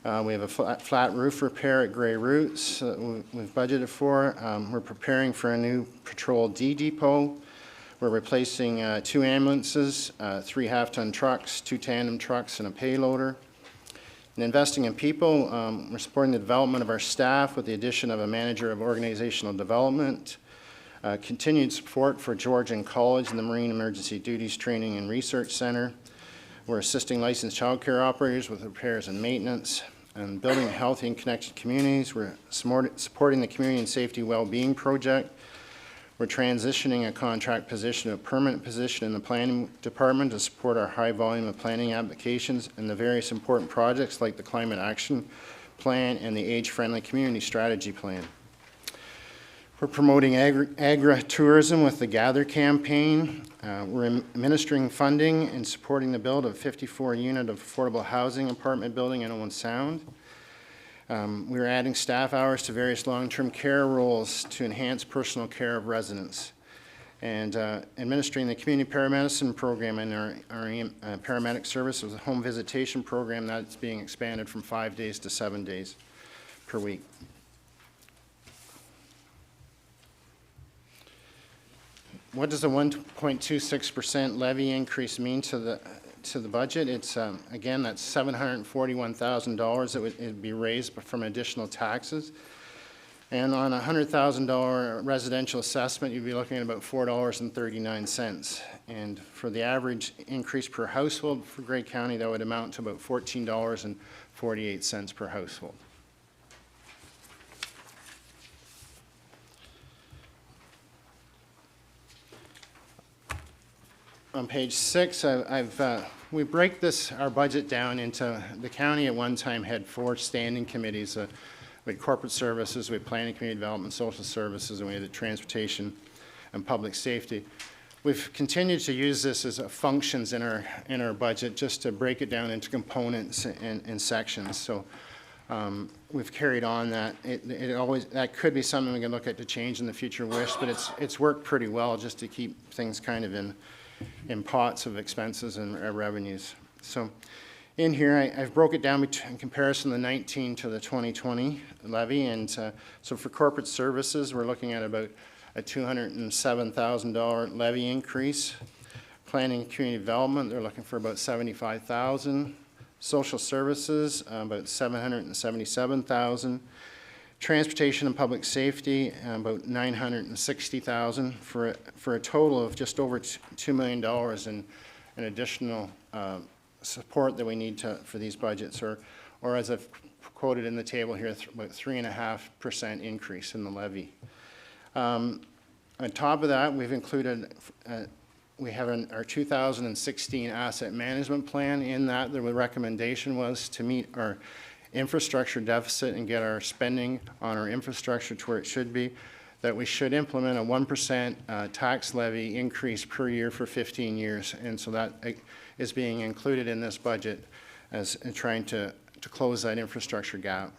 Speaker 9: We have a flat roof repair at Grey Roots that we've budgeted for. We're preparing for a new Patrol D depot. We're replacing 2 ambulances, 3 half-ton trucks, 2 tandem trucks, and a payloader. And investing in people, we're supporting the development of our staff with the addition of a manager of organizational development, continued support for Georgian College and the Marine Emergency Duties Training and Research Center. We're assisting licensed child care operators with repairs and maintenance, and building healthy and connected communities. We're supporting the Community and Safety Wellbeing Project. We're transitioning a contract position to a permanent position in the planning department to support our high volume of planning applications and the various important projects like the Climate Action Plan and the Age-Friendly Community Strategy Plan. We're promoting agri-tourism with the Gather campaign. We're administering funding and supporting the build of 54-unit affordable housing apartment building in Owen Sound. We're adding staff hours to various long-term care roles to enhance personal care of residents, and administering the community paramedicine program in our paramedic service with a home visitation program that's being expanded from 5 days to 7 days per week. What does a 1.26% levy increase mean to the budget? It's, again, that's $741,000 that would be raised from additional taxes. And on a $100,000 residential assessment, you'd be looking at about $4.39. And for the average increase per household for Grey County, that would amount to about $14.48 per household. On page 6, we break our budget down into, the county at one time had 4 standing committees. We had corporate services, we had planning, community development, social services, and we had the transportation and public safety. We've continued to use this as functions in our budget just to break it down into components and sections. So we've carried on that. It always, that could be something we can look at to change in the future wish, but it's worked pretty well just to keep things kind of in pots of expenses and revenues. So in here, I've broke it down in comparison the 19 to the 2020 levy. And so for corporate services, we're looking at about a $207,000 levy increase. Planning and community development, they're looking for about $75,000. Social services, about $777,000. Transportation and public safety, about $960,000 for a total of just over $2 million in additional support that we need for these budgets, or as I've quoted in the table here, about 3.5% increase in the levy. On top of that, we've included we have our 2016 asset management plan. In that, the recommendation was to meet our infrastructure deficit and get our spending on our infrastructure to where it should be, that we should implement a 1% tax levy increase per year for 15 years. And so that is being included in this budget as trying to close that infrastructure gap.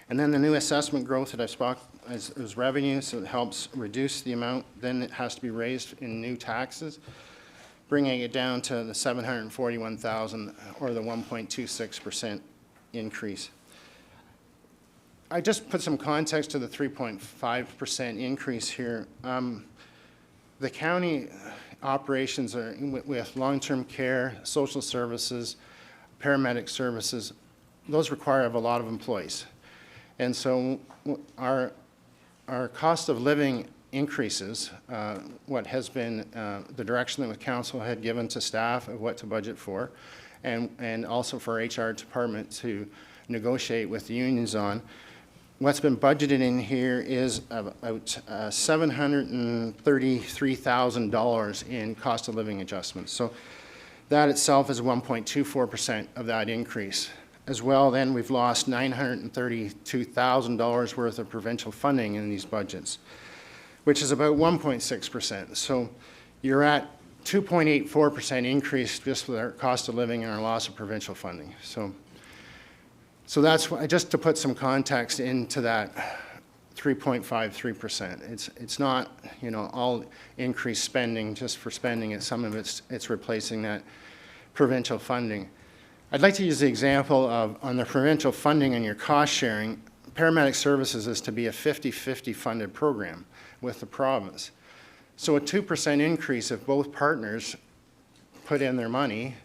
Speaker 9: And then the new assessment growth that I spoke is revenue, so it helps reduce the amount then it has to be raised in new taxes, bringing it down to the $741,000 or the 1.26% increase. I just put some context to the 3.5% increase here. The county operations are with long-term care, social services, paramedic services. Those require a lot of employees. And so our cost of living increases, what has been the direction that the council had given to staff of what to budget for, and also for our HR department to negotiate with the unions on. What's been budgeted in here is about $733,000 in cost of living adjustments. So that itself is 1.24% of that increase. As well, then we've lost $932,000 worth of provincial funding in these budgets, which is about 1.6%. So you're at 2.84% increase just with our cost of living and our loss of provincial funding. So that's just to put some context into that 3.53%. It's not, you know, all increased spending just for spending. It's some of it's replacing that provincial funding. I'd like to use the example of on the provincial funding and your cost sharing, paramedic services is to be a 50-50 funded program with the province. So a 2% increase if both partners put in their money,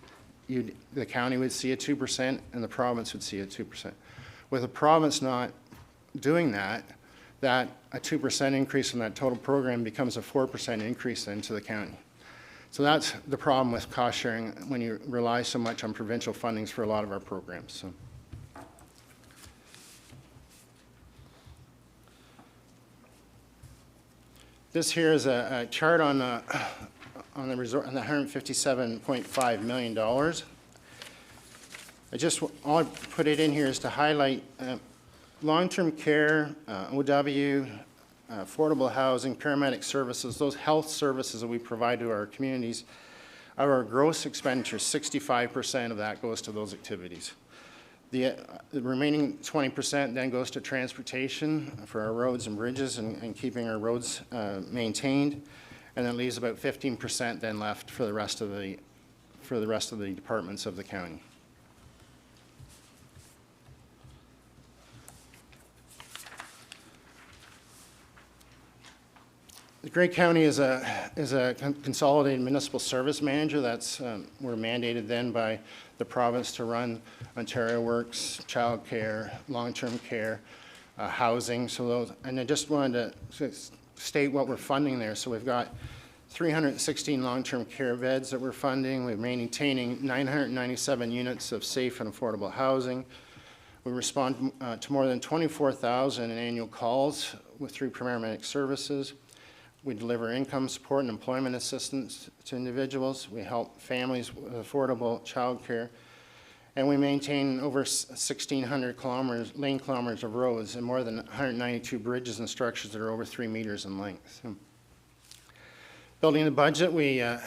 Speaker 9: the county would see a 2% and the province would see a 2%. With the province not doing that a 2% increase in that total program becomes a 4% increase then to the county. So that's the problem with cost sharing when you rely so much on provincial fundings for a lot of our programs. So. This here is a chart on the $157.5 million. All I put it in here is to highlight long-term care, OW, affordable housing, paramedic services, those health services that we provide to our communities. Our gross expenditures, 65% of that goes to those activities. The remaining 20% then goes to transportation for our roads and bridges and keeping our roads maintained, and that leaves about 15% then left for the rest of the departments of the county. The Grey County is a consolidated municipal service manager. That's we're mandated then by the province to run Ontario Works, child care, long-term care, housing. So those, and I just wanted to state what we're funding there. So we've got 316 long-term care beds that we're funding. We're maintaining 997 units of safe and affordable housing. We respond to more than 24,000 in annual calls through paramedic services. We deliver income support and employment assistance to individuals. We help families with affordable child care. And we maintain over 1,600 lane kilometers of roads and more than 192 bridges and structures that are over 3 meters in length. Building the budget,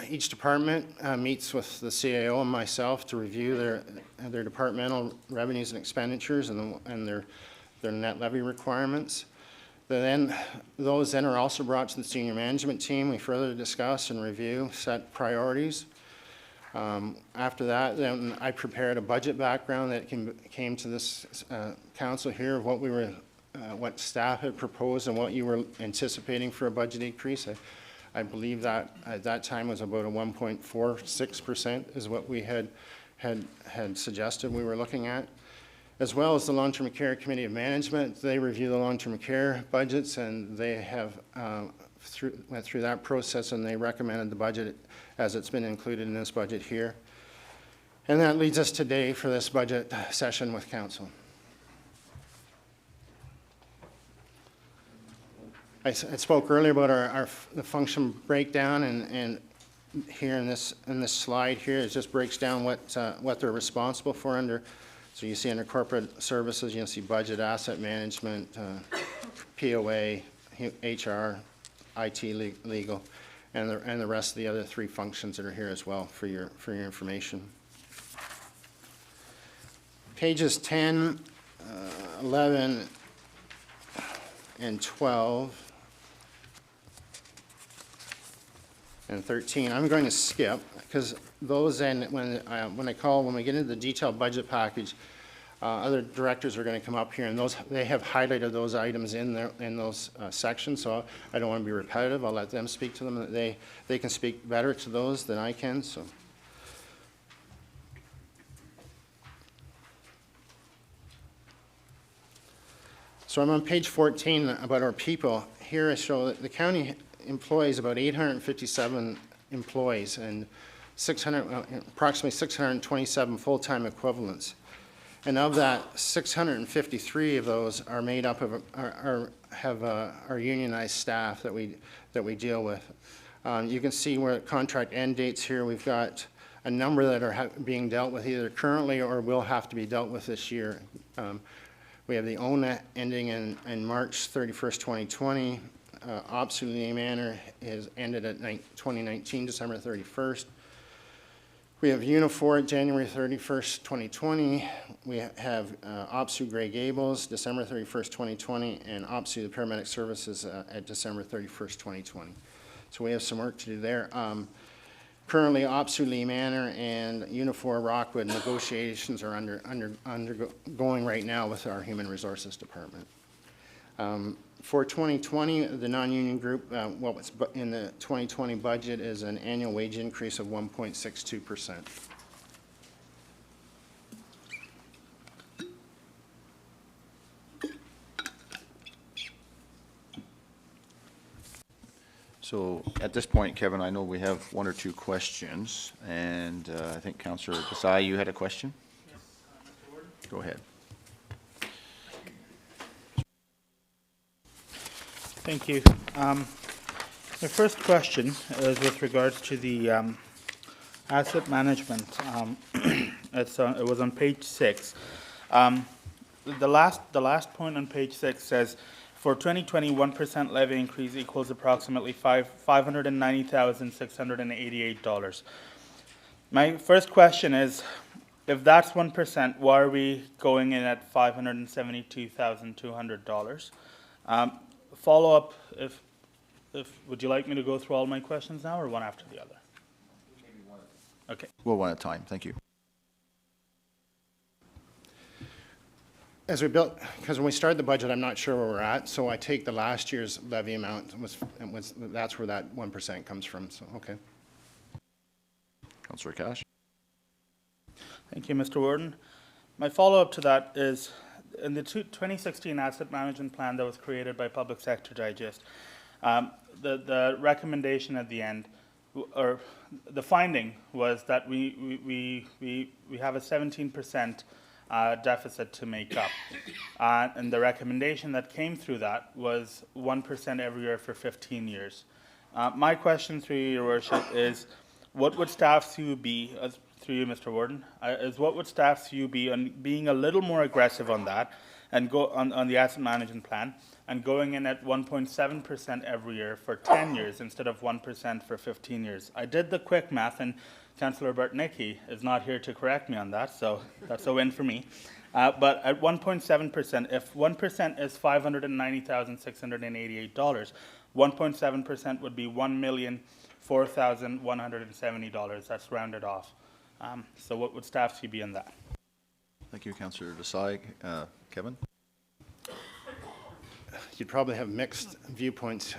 Speaker 9: each department meets with the CAO and myself to review their departmental revenues and expenditures and their net levy requirements. Those are also brought to the senior management team. We further discuss and review, set priorities. After that, then I prepared a budget background that came to this council here of what staff had proposed and what you were anticipating for a budget increase. I believe that at that time was about a 1.46% is what we had suggested we were looking at. As well as the Long-Term Care Committee of Management, they review the long-term care budgets, and they have went through that process, and they recommended the budget as it's been included in this budget here. And that leads us today for this budget session with council. I spoke earlier about the function breakdown, and here in this slide here, it just breaks down what they're responsible for under. So you see under corporate services, you'll see budget, asset management, POA, HR, IT, legal, and the rest of the other three functions that are here as well for your information. Pages 10, 11, and 12. And 13, I'm going to skip because those when we get into the detailed budget package, other directors are going to come up here, and they have highlighted those items in those sections. So I don't want to be repetitive. I'll let them speak to them. They can speak better to those than I can. So I'm on page 14 about our people. Here I show that the county employs about 857 employees and approximately 627 full-time equivalents. And of that, 653 of those are made up of our unionized staff that we deal with. You can see where contract end dates here. We've got a number that are being dealt with either currently or will have to be dealt with this year. We have the ONA ending in March 31st, 2020. Ops-Lee Manor is ended at 2019, December 31st. We have Unifor January 31st, 2020. We have OPSU Grey Gables, December 31st, 2020, and OPSU the Paramedic Services at December 31st, 2020. So we have some work to do there. Currently, OPSU Lee Manor and Unifor Rockwood negotiations are undergoing right now with our Human Resources Department. For 2020, the non-union group, what was in the 2020 budget is an annual wage increase of 1.62%.
Speaker 1: So at this point, Kevin, I know we have one or two questions, and I think Councillor Desai, you had a question?
Speaker 6: Yes, Mr. Warden.
Speaker 1: Go ahead.
Speaker 6: Thank you. My first question is with regards to the asset management. It was on page 6. The last point on page 6 says, for 2020, 1% levy increase equals approximately $590,688. My first question is, if that's 1%, why are we going in at $572,200? Follow up, if would you like me to go through all my questions now or one after the other? Maybe one. Okay.
Speaker 1: Well, one at a time. Thank you.
Speaker 9: As we built, because when we started the budget, I'm not sure where we're at, so I take the last year's levy amount, that's where that 1% comes from, so, okay.
Speaker 1: Councillor Cash.
Speaker 6: Thank you, Mr. Warden. My follow-up to that is, in the 2016 asset management plan that was created by Public Sector Digest, the recommendation at the end, or the finding was that we have a 17% deficit to make up. And the recommendation that came through that was 1% every year for 15 years. My question through your worship is, what would staff's view be, through you, Mr. Warden, what would staff's view be on being a little more aggressive on that and go on the asset management plan, and going in at 1.7% every year for 10 years instead of 1% for 15 years. I did the quick math, and Councillor Bertnicki is not here to correct me on that, so that's a win for me. But at 1.7%, if 1% is $590,688, 1.7% would be $1,004,170. That's rounded off. So what would staff's view be on that?
Speaker 1: Thank you, Councillor Desai. Kevin?
Speaker 9: You'd probably have mixed viewpoints.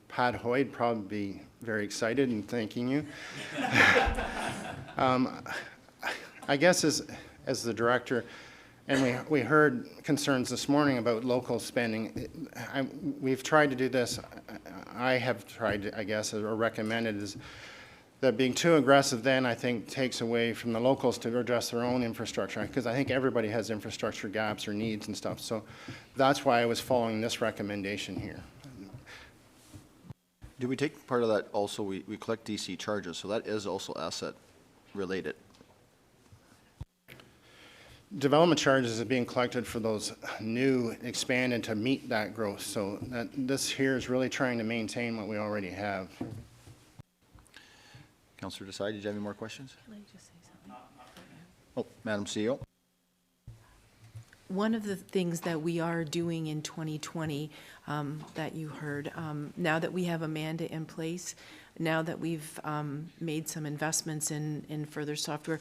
Speaker 9: Pat Hoy'd probably be very excited and thanking you. I guess as the director, and we heard concerns this morning about local spending. We've tried to do this. I have tried, I guess, or recommended is that being too aggressive then, I think, takes away from the locals to address their own infrastructure, because I think everybody has infrastructure gaps or needs and stuff. So that's why I was following this recommendation here.
Speaker 1: Do we take part of that also, we collect DC charges, so that is also asset related?
Speaker 9: Development charges are being collected for those new expanded to meet that growth. So this here is really trying to maintain what we already have.
Speaker 1: Councillor Desai, did you have any more questions?
Speaker 2: Can I just say something?
Speaker 1: Oh, Madam CEO.
Speaker 2: One of the things that we are doing in 2020 that you heard, now that we have Amanda in place, now that we've made some investments in further software,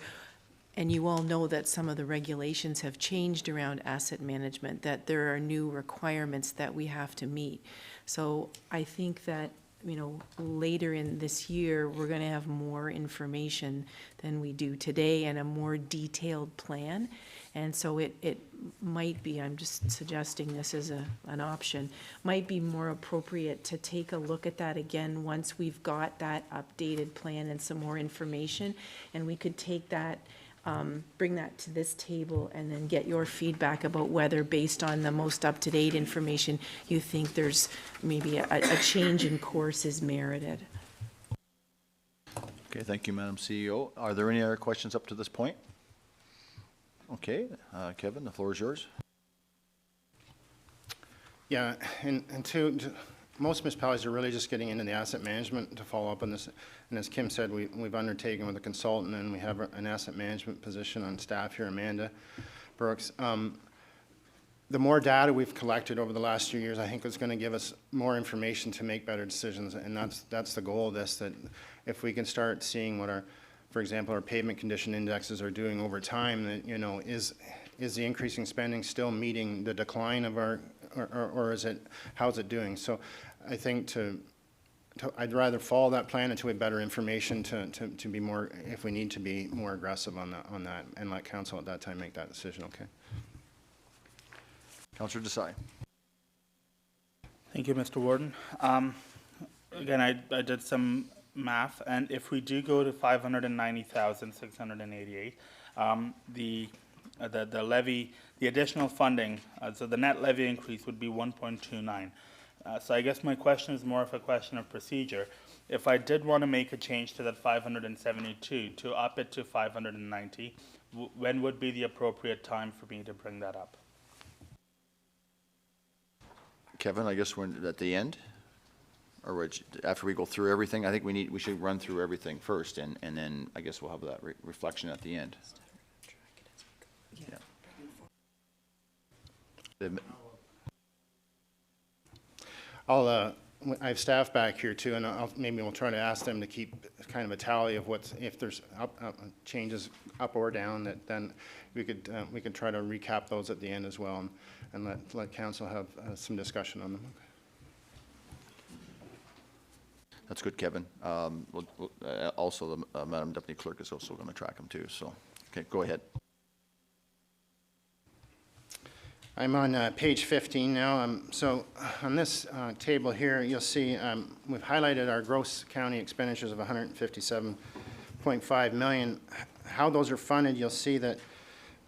Speaker 2: and you all know that some of the regulations have changed around asset management, that there are new requirements that we have to meet. So I think that, you know, later in this year, we're going to have more information than we do today and a more detailed plan. And so it might be, I'm just suggesting this as an option, might be more appropriate to take a look at that again once we've got that updated plan and some more information. And we could take that, bring that to this table and then get your feedback about whether, based on the most up-to-date information, you think there's maybe a change in course is merited.
Speaker 1: Okay, thank you, Madam CEO. Are there any other questions up to this point? Okay, Kevin, the floor is yours.
Speaker 9: Yeah, and most municipalities are really just getting into the asset management to follow up on this. And as Kim said, we've undertaken with a consultant, and we have an asset management position on staff here, Amanda Brooks. The more data we've collected over the last few years, I think is going to give us more information to make better decisions. And that's the goal of this, that if we can start seeing what for example, our pavement condition indexes are doing over time, that, you know, is the increasing spending still meeting the decline of our, or is it, how's it doing? So I think I'd rather follow that plan until we have better information to be more, if we need to be more aggressive on that, and let council at that time make that decision, okay?
Speaker 1: Councillor Desai.
Speaker 6: Thank you, Mr. Warden. Again, I did some math, and if we do go to 590,688, the levy, the additional funding, so the net levy increase would be 1.29. So I guess my question is more of a question of procedure. If I did want to make a change to that 572 to up it to 590, when would be the appropriate time for me to bring that up?
Speaker 1: Kevin, I guess we're at the end, or after we go through everything. I think we should run through everything first, and then I guess we'll have that reflection at the end. Yeah.
Speaker 9: I have staff back here too, and maybe we'll try to ask them to keep kind of a tally of if there's changes up or down, that then we could try to recap those at the end as well, and let council have some discussion on them.
Speaker 1: That's good, Kevin. Also, the Madam Deputy Clerk is also going to track them too. So, okay, go ahead.
Speaker 9: I'm on page 15 now. So on this table here, you'll see we've highlighted our gross county expenditures of $157.5 million. How those are funded, you'll see that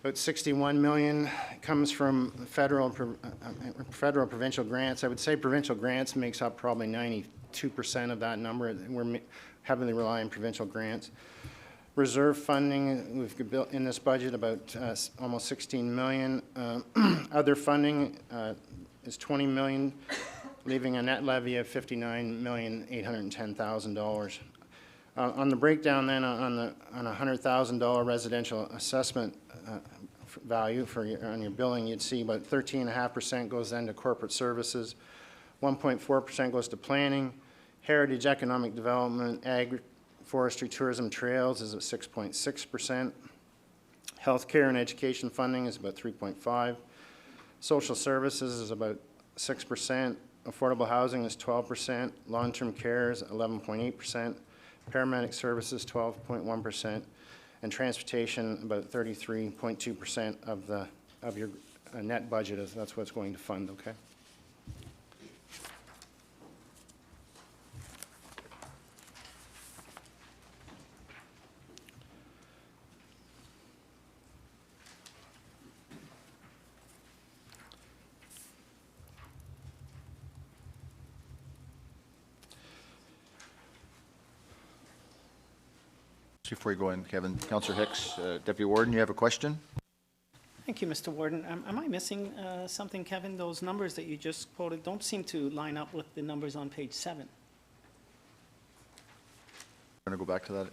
Speaker 9: about $61 million comes from federal provincial grants. I would say provincial grants makes up probably 92% of that number. We're heavily relying on provincial grants. Reserve funding, we've built in this budget about almost 16 million. Other funding is 20 million, leaving a net levy of $59,810,000. On the breakdown then, on a $100,000 residential assessment value on your billing, you'd see about 13.5% goes then to corporate services, 1.4% goes to planning, heritage, economic development, forestry, tourism, trails is at 6.6%. Healthcare and education funding is about 3.5%. Social services is about 6%. Affordable housing is 12%. Long-term care is 11.8%. Paramedic services 12.1%. And transportation about 33.2% of your net budget. That's what's going to fund, okay?
Speaker 1: Before you go in, Kevin, Councillor Hicks, Deputy Warden, you have a question?
Speaker 8: Thank you, Mr. Warden. Am I missing something, Kevin? Those numbers that you just quoted don't seem to line up with the numbers on page 7.
Speaker 1: Going to go back to that.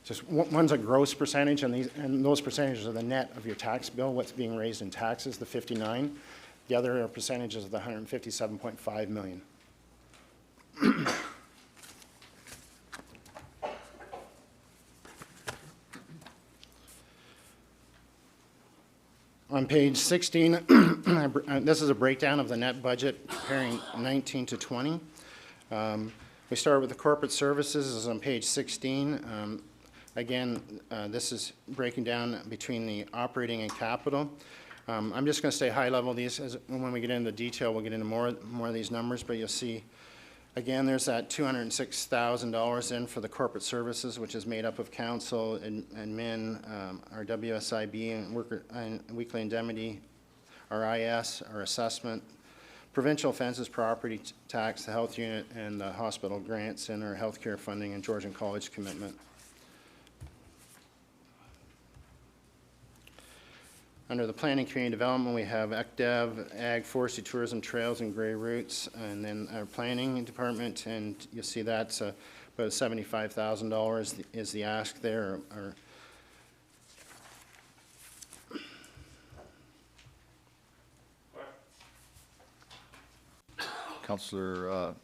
Speaker 9: Just one's a gross percentage, and those percentages are the net of your tax bill, what's being raised in taxes, the 59. The other are percentages of the 157.5 million. On page 16, this is a breakdown of the net budget comparing 19 to 20. We start with the corporate services, this is on page 16. Again, this is breaking down between the operating and capital. I'm just going to stay high level. When we get into the detail, we'll get into more of these numbers, but you'll see, again, there's that $206,000 in for the corporate services, which is made up of council, admin, our WSIB, and worker and weekly indemnity, our IS, our assessment, provincial offenses, property tax, the health unit, and the hospital grants, and our healthcare funding and Georgian College commitment. Under the planning community development, we have ECDEV, Ag, Forestry, Tourism, Trails, and Gray Routes, and then our planning department, and you'll see that's about $75,000 is the ask there.
Speaker 1: Councillor, I'm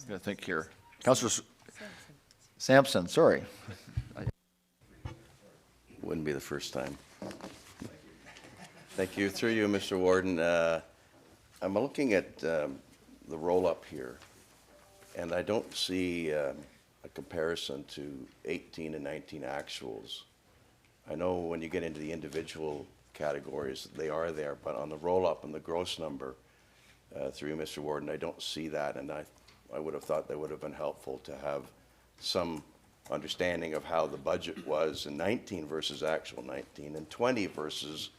Speaker 1: going to think here. Councillor Sampson, sorry.
Speaker 4: Wouldn't be the first time. Thank you. Through you, Mr. Warden. I'm looking at the roll-up here, and I don't see a comparison to 18 and 19 actuals. I know when you get into the individual categories, they are there, but on the roll-up and the gross number, through you, Mr. Warden, I don't see that, and I would have thought that would have been helpful to have some understanding of how the budget was in 19 versus actual 19, and 20 versus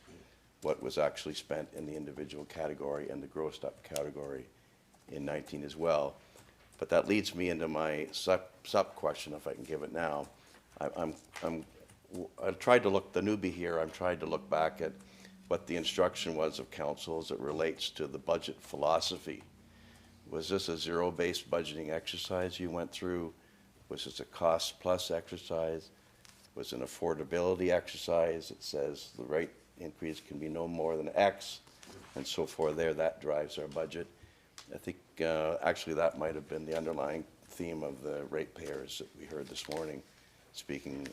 Speaker 4: what was actually spent in the individual category and the grossed up category in 19 as well. But that leads me into my sub question, if I can give it now. I've tried to look, the newbie here, I've tried to look back at what the instruction was of council as it relates to the budget philosophy. Was this a zero-based budgeting exercise you went through? Was this a cost-plus exercise? Was it an affordability exercise? It says the rate increase can be no more than X, and so forth there. That drives our budget. I think actually that might have been the underlying theme of the ratepayers that we heard this morning speaking.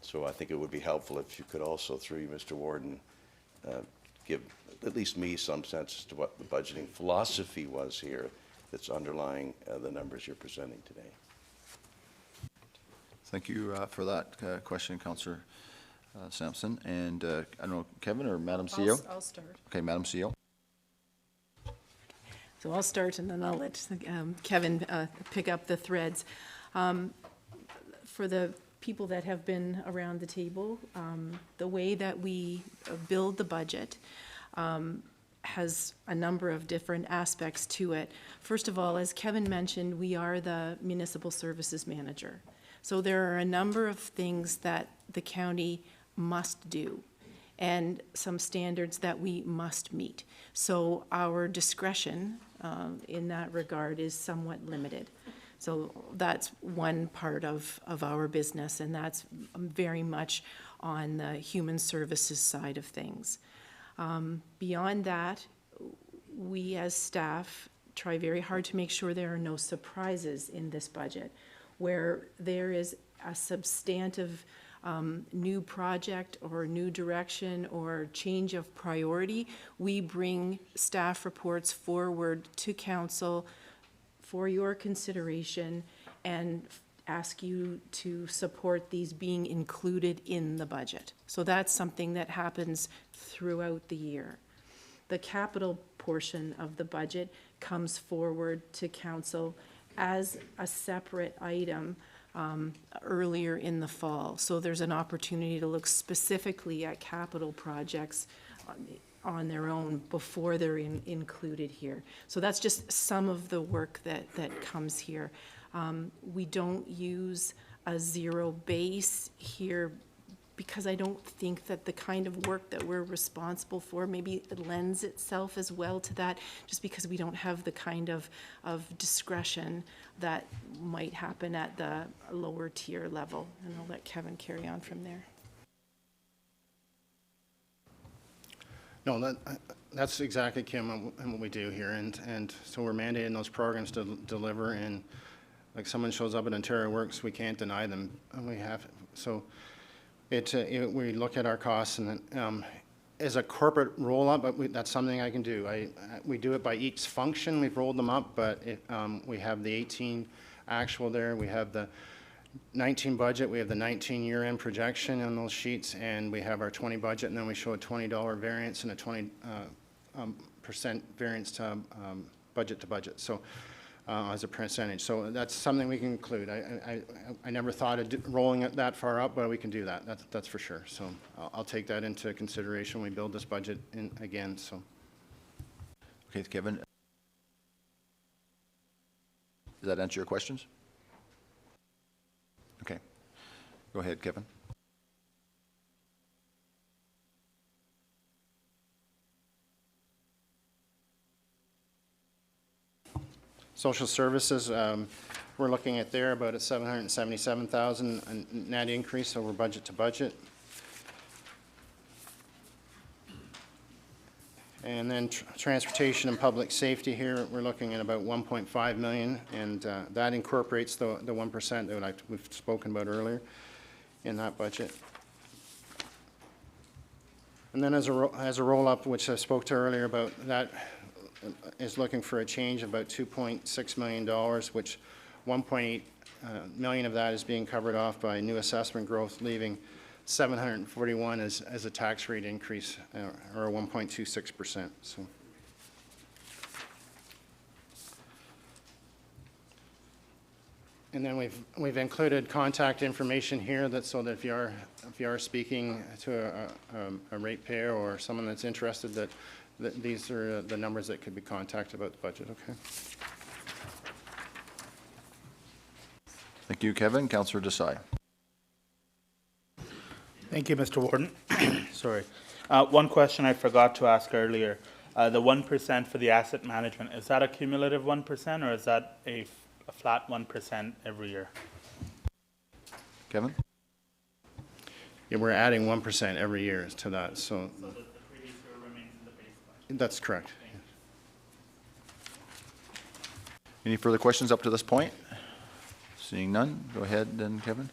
Speaker 4: So I think it would be helpful if you could also, through you, Mr. Warden, give at least me some sense as to what the budgeting philosophy was here that's underlying the numbers you're presenting today.
Speaker 1: Thank you for that question, Councillor Sampson. And I don't know, Kevin or Madam CEO?
Speaker 2: I'll start.
Speaker 1: Okay, Madam CEO.
Speaker 2: So I'll start and then I'll let Kevin pick up the threads. For the people that have been around the table, the way that we build the budget has a number of different aspects to it. First of all, as Kevin mentioned, we are the municipal services manager. So there are a number of things that the county must do and some standards that we must meet. So our discretion in that regard is somewhat limited. So that's one part of our business, and that's very much on the human services side of things. Beyond that, we as staff try very hard to make sure there are no surprises in this budget. Where there is a substantive new project or new direction or change of priority, we bring staff reports forward to council for your consideration and ask you to support these being included in the budget. So that's something that happens throughout the year. The capital portion of the budget comes forward to council as a separate item earlier in the fall. So there's an opportunity to look specifically at capital projects on their own before they're included here. So that's just some of the work that comes here. We don't use a zero base here because I don't think that the kind of work that we're responsible for maybe it lends itself as well to that, just because we don't have the kind of discretion that might happen at the lower tier level. And I'll let Kevin carry on from there.
Speaker 9: No, that's exactly, Kim, and what we do here, and so we're mandating those programs to deliver, and like someone shows up at Ontario Works, we can't deny them, and we have, so we look at our costs, and then, as a corporate roll-up, but that's something I can do. We do it by each function, we've rolled them up, but we have the 18 actual there, we have the 19 budget, we have the 19 year-end projection on those sheets, and we have our 20 budget, and then we show a $20 variance and a 20% variance to budget to budget, so as a percentage. So that's something we can include. I never thought of rolling it that far up, but we can do that. That's for sure. So I'll take that into consideration when we build this budget in again. So.
Speaker 1: Okay, Kevin. Does that answer your questions? Okay. Go ahead, Kevin.
Speaker 9: Social services, we're looking at there about a $777,000 net increase over budget to budget. And then transportation and public safety here, we're looking at about 1.5 million, and that incorporates the 1% that we've spoken about earlier in that budget. And then as a roll-up, which I spoke to earlier about, that is looking for a change of about $2.6 million, which 1.8 million of that is being covered off by new assessment growth, leaving 741 as a tax rate increase, or 1.26%. So. And then we've included contact information here, so that if you are speaking to a ratepayer or someone that's interested, that these are the numbers that could be contacted about the budget. Okay.
Speaker 1: Thank you, Kevin. Councillor Desai.
Speaker 6: Thank you, Mr. Warden. Sorry. One question I forgot to ask earlier. The 1% for the asset management, is that a cumulative 1% or is that a flat 1% every year?
Speaker 1: Kevin?
Speaker 9: Yeah, we're adding 1% every year to that. So
Speaker 6: the previous year remains in the baseline?
Speaker 9: That's correct.
Speaker 1: Any further questions up to this point? Seeing none, go ahead then, Kevin.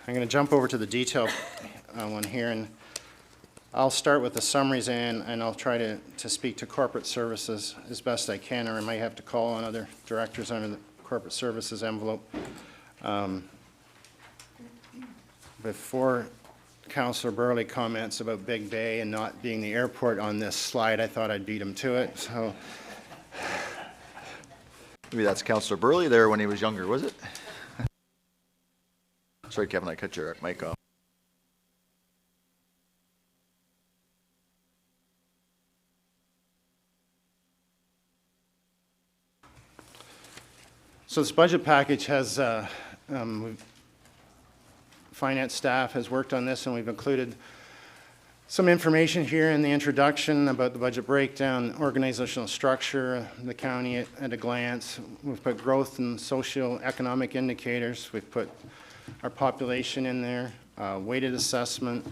Speaker 9: I'm going to jump over to the detail one here, and I'll start with the summaries, and I'll try to speak to corporate services as best I can, or I might have to call on other directors under the corporate services envelope. Before Councillor Burley comments about Big Bay and not being the airport on this slide, I thought I'd beat him to it. So
Speaker 1: Maybe that's Councillor Burley there when he was younger, was it? Sorry, Kevin, I cut your mic off.
Speaker 9: So this budget package has, finance staff has worked on this, and we've included some information here in the introduction about the budget breakdown, organizational structure, the county at a glance. We've put growth and socio-economic indicators. We've put our population in there, weighted assessment,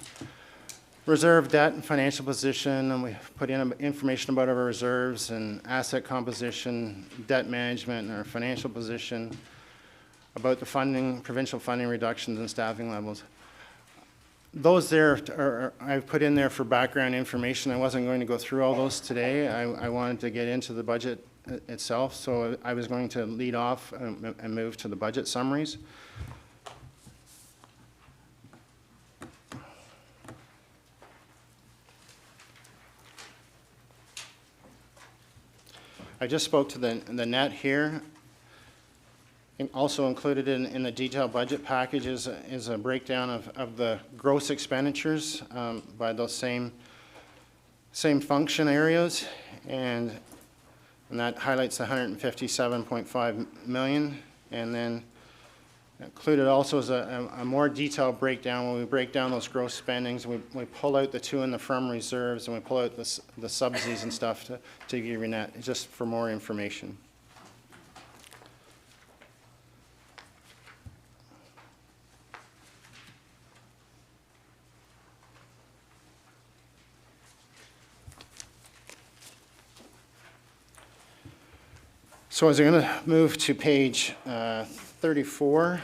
Speaker 9: reserve debt and financial position, and we've put in information about our reserves and asset composition, debt management, and our financial position, about the funding, provincial funding reductions and staffing levels. Those there are, I've put in there for background information. I wasn't going to go through all those today. I wanted to get into the budget itself, so I was going to lead off and move to the budget summaries. I just spoke to the net here. Also included in the detailed budget package is a breakdown of the gross expenditures by those same function areas, and that highlights the 157.5 million. And then included also is a more detailed breakdown. When we break down those gross spendings, we pull out the two in the firm reserves, and we pull out the subsidies and stuff to give you net, just for more information. So as I'm going to move to page 34,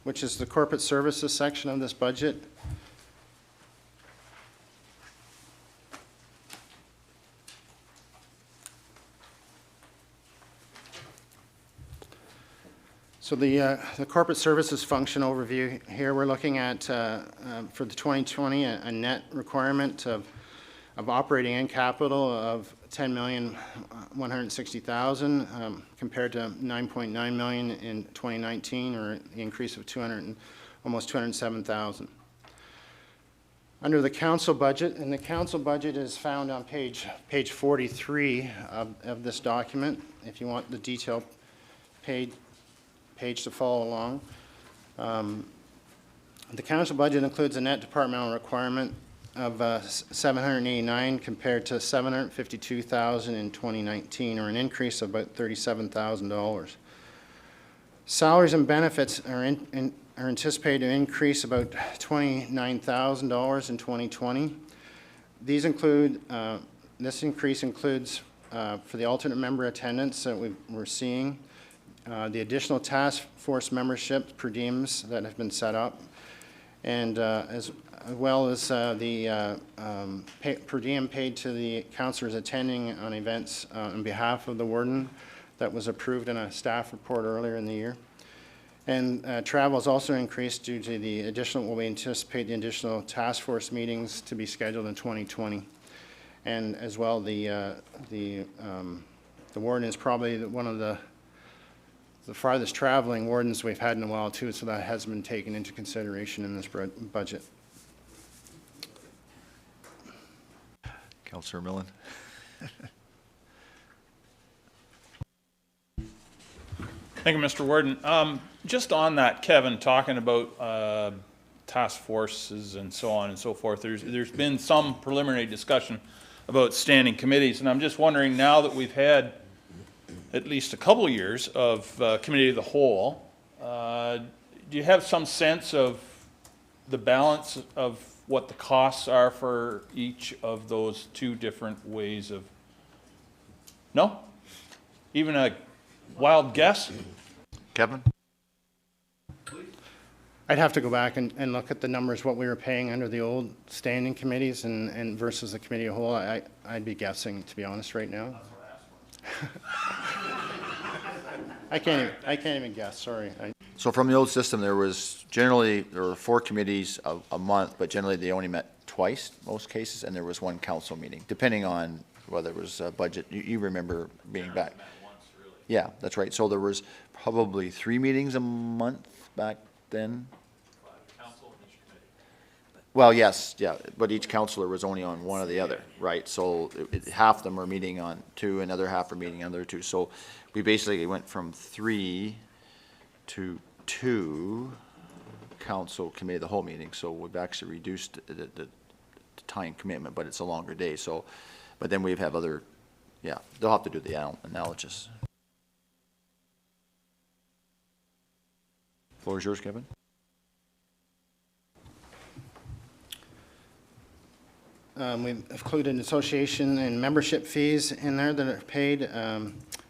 Speaker 9: which is the corporate services section of this budget. So the corporate services function overview here, we're looking at, for the 2020, a net requirement of operating and capital of $10,160,000 compared to $9.9 million in 2019, or an increase of almost $207,000. Under the council budget, and the council budget is found on page 43 of this document, if you want the detailed page to follow along. The council budget includes a net departmental requirement of $789 compared to $752,000 in 2019, or an increase of about $37,000. Salaries and benefits are anticipated to increase about $29,000 in 2020. These include, this increase includes for the alternate member attendance that we're seeing, the additional task force membership per diems that have been set up, and as well as the per diem paid to the councillors attending on events on behalf of the warden that was approved in a staff report earlier in the year. And travel has also increased due to the additional, we anticipate the additional task force meetings to be scheduled in 2020. And as well, the warden is probably one of the farthest traveling wardens we've had in a while too, so that has been taken into consideration in this budget.
Speaker 1: Councillor Millen.
Speaker 10: Thank you, Mr. Warden. Just on that, Kevin, talking about task forces and so on and so forth, there's been some preliminary discussion about standing committees, and I'm just wondering, now that we've had at least a couple of years of committee of the whole, do you have some sense of the balance of what the costs are for each of those two different ways of? No? Even a wild guess?
Speaker 1: Kevin?
Speaker 9: I'd have to go back and look at the numbers, what we were paying under the old standing committees and versus the committee of whole. I'd be guessing, to be honest, right now. I can't even guess, sorry.
Speaker 1: So from the old system, there were 4 committees a month, but generally they only met twice, most cases, and there was one council meeting, depending on whether it was a budget. You remember being back. Yeah, that's right. So there was probably 3 meetings a month back then? Well, yes, yeah, but each counselor was only on one or the other, right? So half of them are meeting on 2, another half are meeting on the other 2. So we basically went from 3 to 2 council committee, the whole meeting. So we've actually reduced the time commitment, but it's a longer day. So, but then we have other, yeah, they'll have to do the analysis. Floor is yours, Kevin.
Speaker 9: We've included association and membership fees in there that are paid.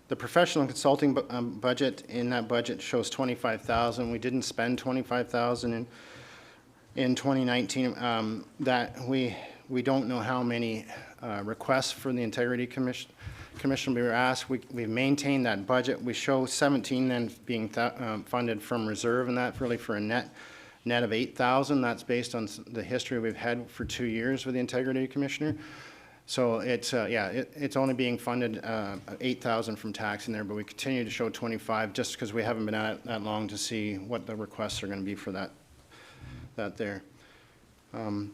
Speaker 9: The professional and consulting budget, in that budget shows $25,000. We didn't spend $25,000 in 2019. That we don't know how many requests for the Integrity Commission we were asked. We've maintained that budget. We show 17 then being funded from reserve, and that's really for a net of 8,000. That's based on the history we've had for 2 years with the Integrity Commissioner. So it's, it's only being funded 8,000 from tax in there, but we continue to show 25 just because we haven't been at it that long to see what the requests are going to be for that there.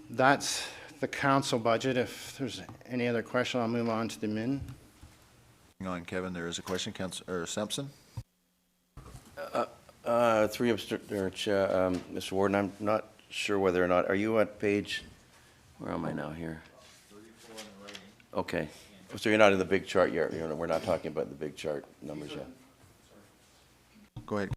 Speaker 9: That's the council budget. If there's any other question, I'll move on to the min.
Speaker 1: Hang on, Kevin, there is a question, Councillor Sampson?
Speaker 4: Through you, Mr. Warden, I'm not sure whether or not, are you at page, where am I now here? 34 in the writing. Okay, so you're not in the big chart yet, we're not talking about the big chart numbers yet.
Speaker 1: Go ahead.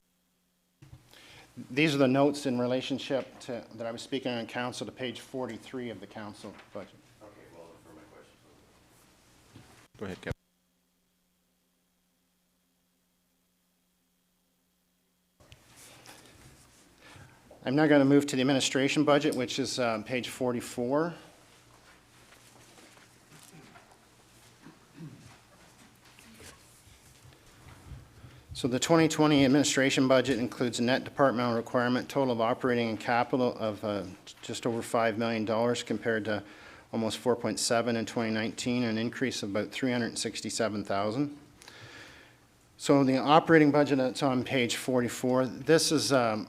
Speaker 9: These are the notes in relationship to, that I was speaking on council, to page 43 of the council budget.
Speaker 4: Okay, well, for my questions.
Speaker 1: Go ahead, Kevin.
Speaker 9: I'm now going to move to the administration budget, which is page 44. So the 2020 administration budget includes a net departmental requirement total of operating and capital of just over $5 million compared to almost 4.7 in 2019, an increase of about 367,000. So the operating budget that's on page 44, this is the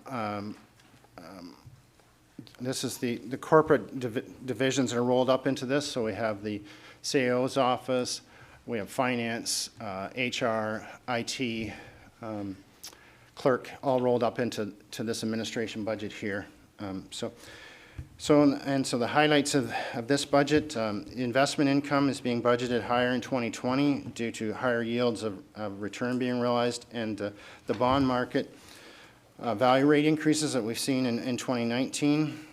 Speaker 9: corporate divisions that are rolled up into this. So we have the CAO's office, we have finance, HR, IT, clerk, all rolled up into this administration budget here. So the highlights of this budget, investment income is being budgeted higher in 2020 due to higher yields of return being realized, and the bond market value rate increases that we've seen in 2019.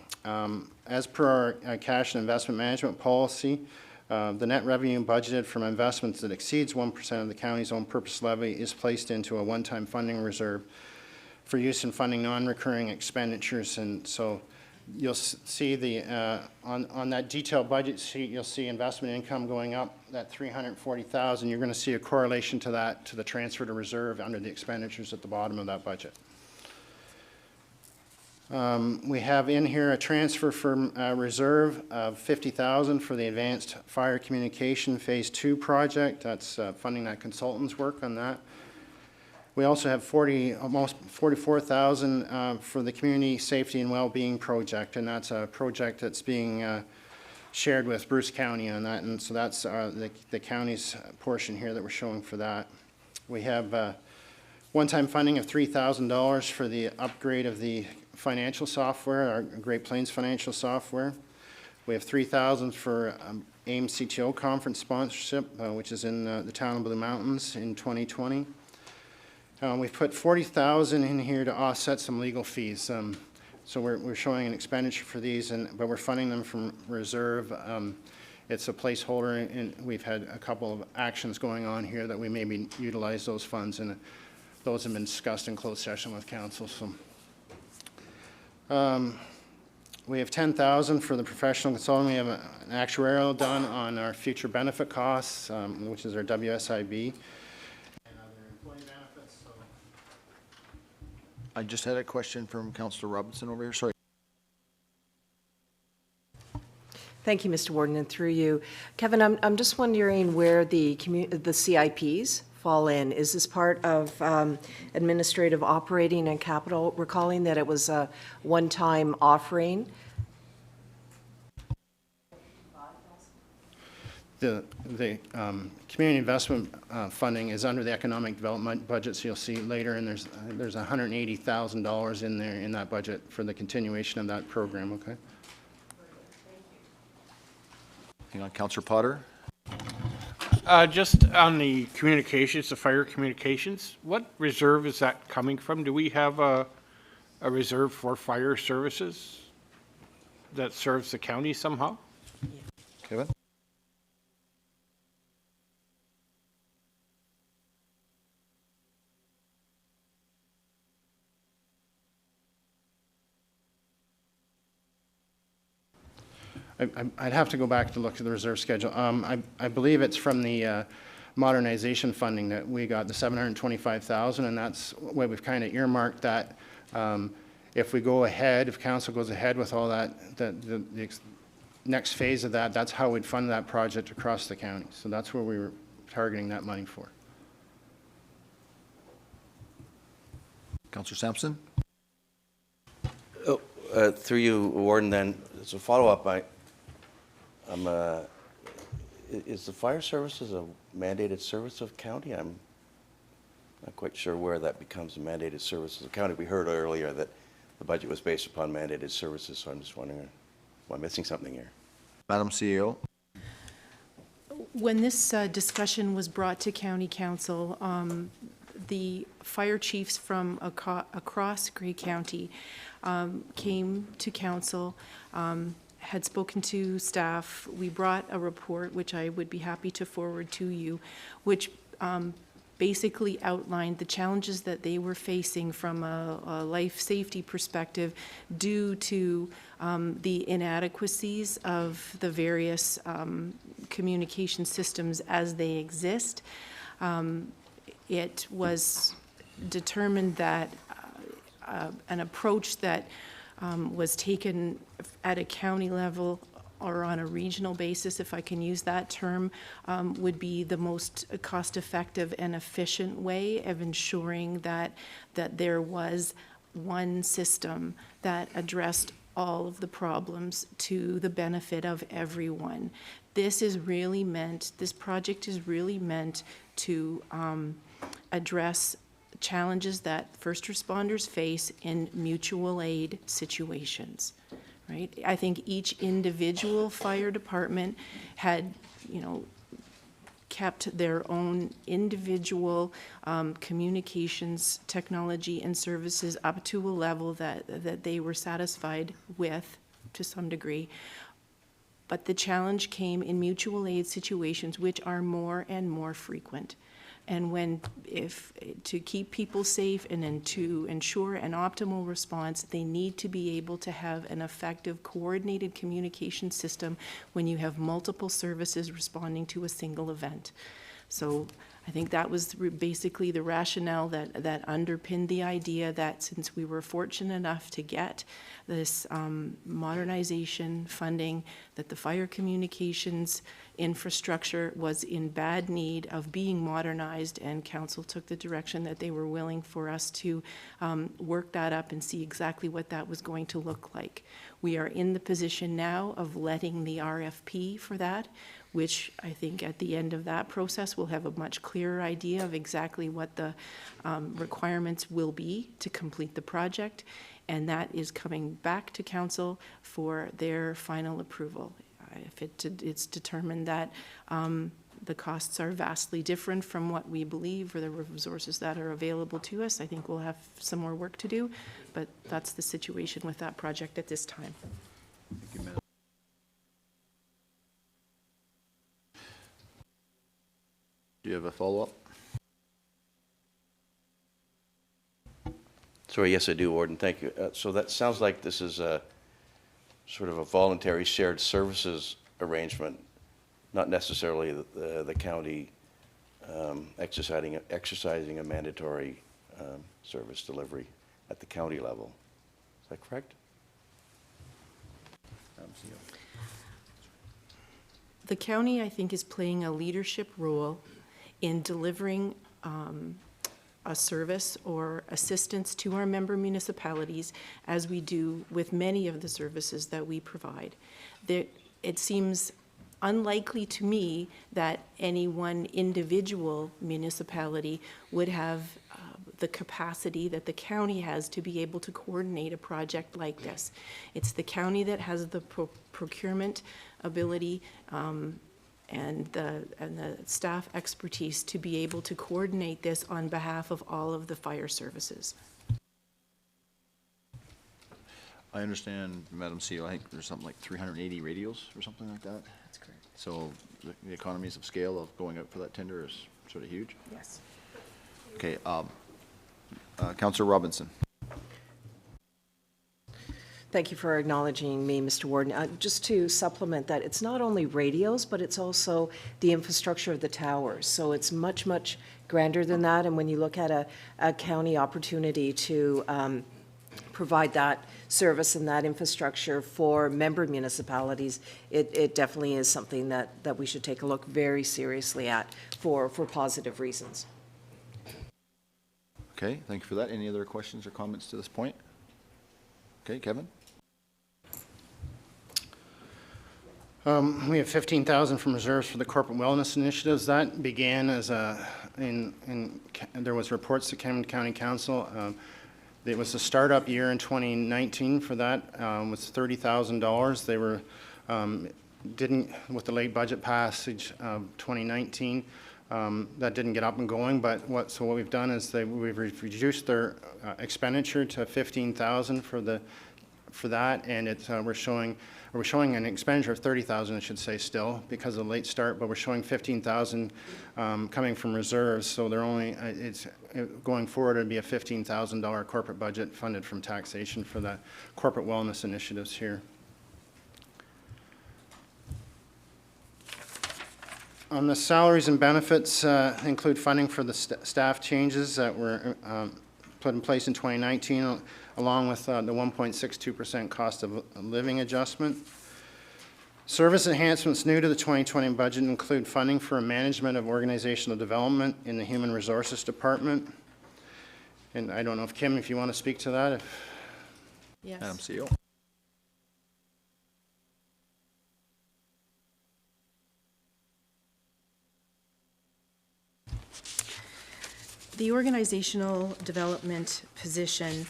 Speaker 9: As per our cash and investment management policy, the net revenue budgeted from investments that exceeds 1% of the county's own purpose levy is placed into a one-time funding reserve for use in funding non-recurring expenditures. And so you'll see the on that detailed budget sheet, you'll see investment income going up, that $340,000. You're going to see a correlation to that, to the transfer to reserve under the expenditures at the bottom of that budget. We have in here a transfer from reserve of $50,000 for the Advanced Fire Communication Phase 2 project. That's funding that consultant's work on that. We also have almost $44,000 for the Community Safety and Wellbeing Project, and that's a project that's being shared with Bruce County on that, and so that's the county's portion here that we're showing for that. We have one-time funding of $3,000 for the upgrade of the financial software, our Great Plains financial software. We have $3,000 for AIM CTO conference sponsorship, which is in the town of Blue Mountains in 2020. We've put $40,000 in here to offset some legal fees. So we're showing an expenditure for these, but we're funding them from reserve. It's a placeholder, and we've had a couple of actions going on here that we maybe utilize those funds, and those have been discussed in closed session with council. So we have $10,000 for the professional consulting. We have an actuarial done on our future benefit costs, which is our WSIB. And other employee benefits. So
Speaker 1: I just had a question from Councillor Robinson over here. Sorry.
Speaker 11: Thank you, Mr. Warden, and through you. Kevin, I'm just wondering where the CIPs fall in? Is this part of administrative operating and capital, recalling that it was a one-time offering?
Speaker 9: The community investment funding is under the economic development budget, so you'll see later, and there's $180,000 in there in that budget for the continuation of that program, okay?
Speaker 1: Hang on, Councillor Potter.
Speaker 3: Just on the communications, the fire communications, what reserve is that coming from? Do we have a reserve for fire services that serves the county somehow?
Speaker 1: Kevin?
Speaker 9: I'd have to go back to look at the reserve schedule. I believe it's from the modernization funding that we got, the $725,000, and that's where we've kind of earmarked that. If we go ahead, if council goes ahead with all that, the next phase of that, that's how we'd fund that project across the county. So that's where we were targeting that money for.
Speaker 1: Councillor Sampson?
Speaker 4: Through you, Warden, then, as a follow-up, is the fire services a mandated service of county? I'm not quite sure where that becomes a mandated service of county. We heard earlier that the budget was based upon mandated services, so I'm just wondering, am I missing something here?
Speaker 1: Madam CEO?
Speaker 2: When this discussion was brought to County Council, the fire chiefs from across Grey County came to Council, had spoken to staff. We brought a report, which I would be happy to forward to you, which basically outlined the challenges that they were facing from a life safety perspective due to the inadequacies of the various communication systems as they exist. It was determined that an approach that was taken at a county level or on a regional basis, if I can use that term, would be the most cost-effective and efficient way of ensuring that there was one system that addressed all of the problems to the benefit of everyone. This project is really meant to address challenges that first responders face in mutual aid situations, right? I think each individual fire department had, kept their own individual communications technology and services up to a level that they were satisfied with to some degree. But the challenge came in mutual aid situations, which are more and more frequent. And to keep people safe and then to ensure an optimal response, they need to be able to have an effective coordinated communication system when you have multiple services responding to a single event. So I think that was basically the rationale that underpinned the idea that since we were fortunate enough to get this modernization funding, that the fire communications infrastructure was in bad need of being modernized, and council took the direction that they were willing for us to work that up and see exactly what that was going to look like. We are in the position now of letting the RFP for that, which I think at the end of that process we'll have a much clearer idea of exactly what the requirements will be to complete the project, and that is coming back to council for their final approval. If it's determined that the costs are vastly different from what we believe or the resources that are available to us, I think we'll have some more work to do, but that's the situation with that project at this time.
Speaker 1: Thank you, Madam. Do you have a follow-up?
Speaker 4: Sorry, yes, I do, Warden, thank you. So that sounds like this is a sort of a voluntary shared services arrangement, not necessarily the county exercising a mandatory service delivery at the county level. Is that correct?
Speaker 2: The county, I think, is playing a leadership role in delivering a service or assistance to our member municipalities, as we do with many of the services that we provide. It seems unlikely to me that any one individual municipality would have the capacity that the county has to be able to coordinate a project like this. It's the county that has the procurement ability and the staff expertise to be able to coordinate this on behalf of all of the fire services.
Speaker 1: I understand, Madam CEO, I think there's something like 380 radios or something like that.
Speaker 2: That's correct.
Speaker 1: So the economies of scale of going out for that tender is sort of huge.
Speaker 2: Yes.
Speaker 1: Okay, Councillor Robinson.
Speaker 11: Thank you for acknowledging me, Mr. Warden. Just to supplement that, it's not only radios, but it's also the infrastructure of the towers. So it's much, much grander than that. And when you look at a county opportunity to provide that service and that infrastructure for member municipalities, it definitely is something that we should take a look very seriously at for positive reasons.
Speaker 1: Okay, thank you for that. Any other questions or comments to this point? Okay, Kevin?
Speaker 9: We have 15,000 from reserves for the corporate wellness initiatives. That began as there was reports to Cameron County Council. It was a startup year in 2019 for that, was $30,000. They were, with the late budget passage of 2019, that didn't get up and going, but what we've done is we've reduced their expenditure to 15,000 for that, and it's we're showing an expenditure of 30,000, I should say, still because of the late start, but we're showing 15,000 coming from reserves. So they're only going forward. It'd be a $15,000 corporate budget funded from taxation for the corporate wellness initiatives here. On the salaries and benefits, include funding for the staff changes that were put in place in 2019, along with the 1.62% cost of living adjustment. Service enhancements new to the 2020 budget include funding for management of organizational development in the Human Resources Department. And I don't know if, Kim, if you want to speak to that.
Speaker 2: Yes.
Speaker 1: Madam CEO.
Speaker 2: The organizational development position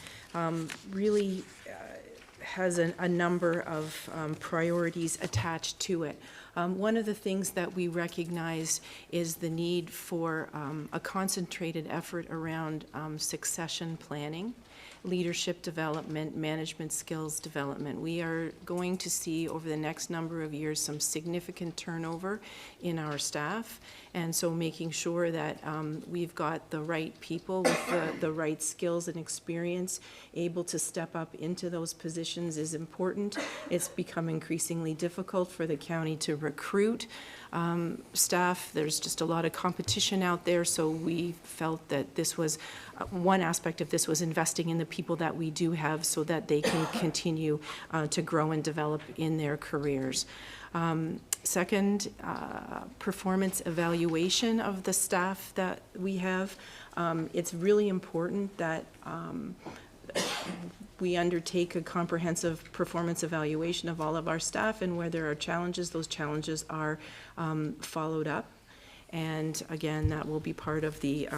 Speaker 2: really has a number of priorities attached to it. One of the things that we recognize is the need for a concentrated effort around succession planning, leadership development, management skills development. We are going to see over the next number of years some significant turnover in our staff, and so making sure that we've got the right people with the right skills and experience able to step up into those positions is important. It's become increasingly difficult for the county to recruit staff. There's just a lot of competition out there, so we felt that this was one aspect of this was investing in the people that we do have so that they can continue to grow and develop in their careers. Second, performance evaluation of the staff that we have. It's really important that we undertake a comprehensive performance evaluation of all of our staff, and where there are challenges, those challenges are followed up. And again, that will be part of the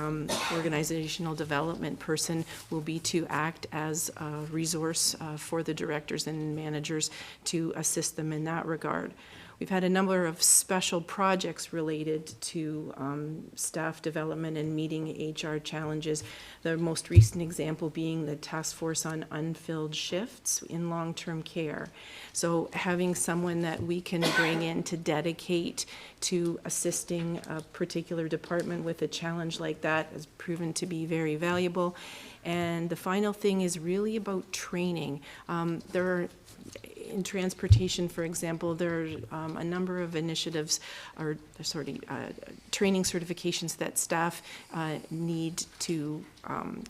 Speaker 2: organizational development person will be to act as a resource for the directors and managers to assist them in that regard. We've had a number of special projects related to staff development and meeting HR challenges. The most recent example being the task force on unfilled shifts in long-term care. So having someone that we can bring in to dedicate to assisting a particular department with a challenge like that has proven to be very valuable. And the final thing is really about training. There are in transportation, for example, there are a number of initiatives or training certifications that staff need to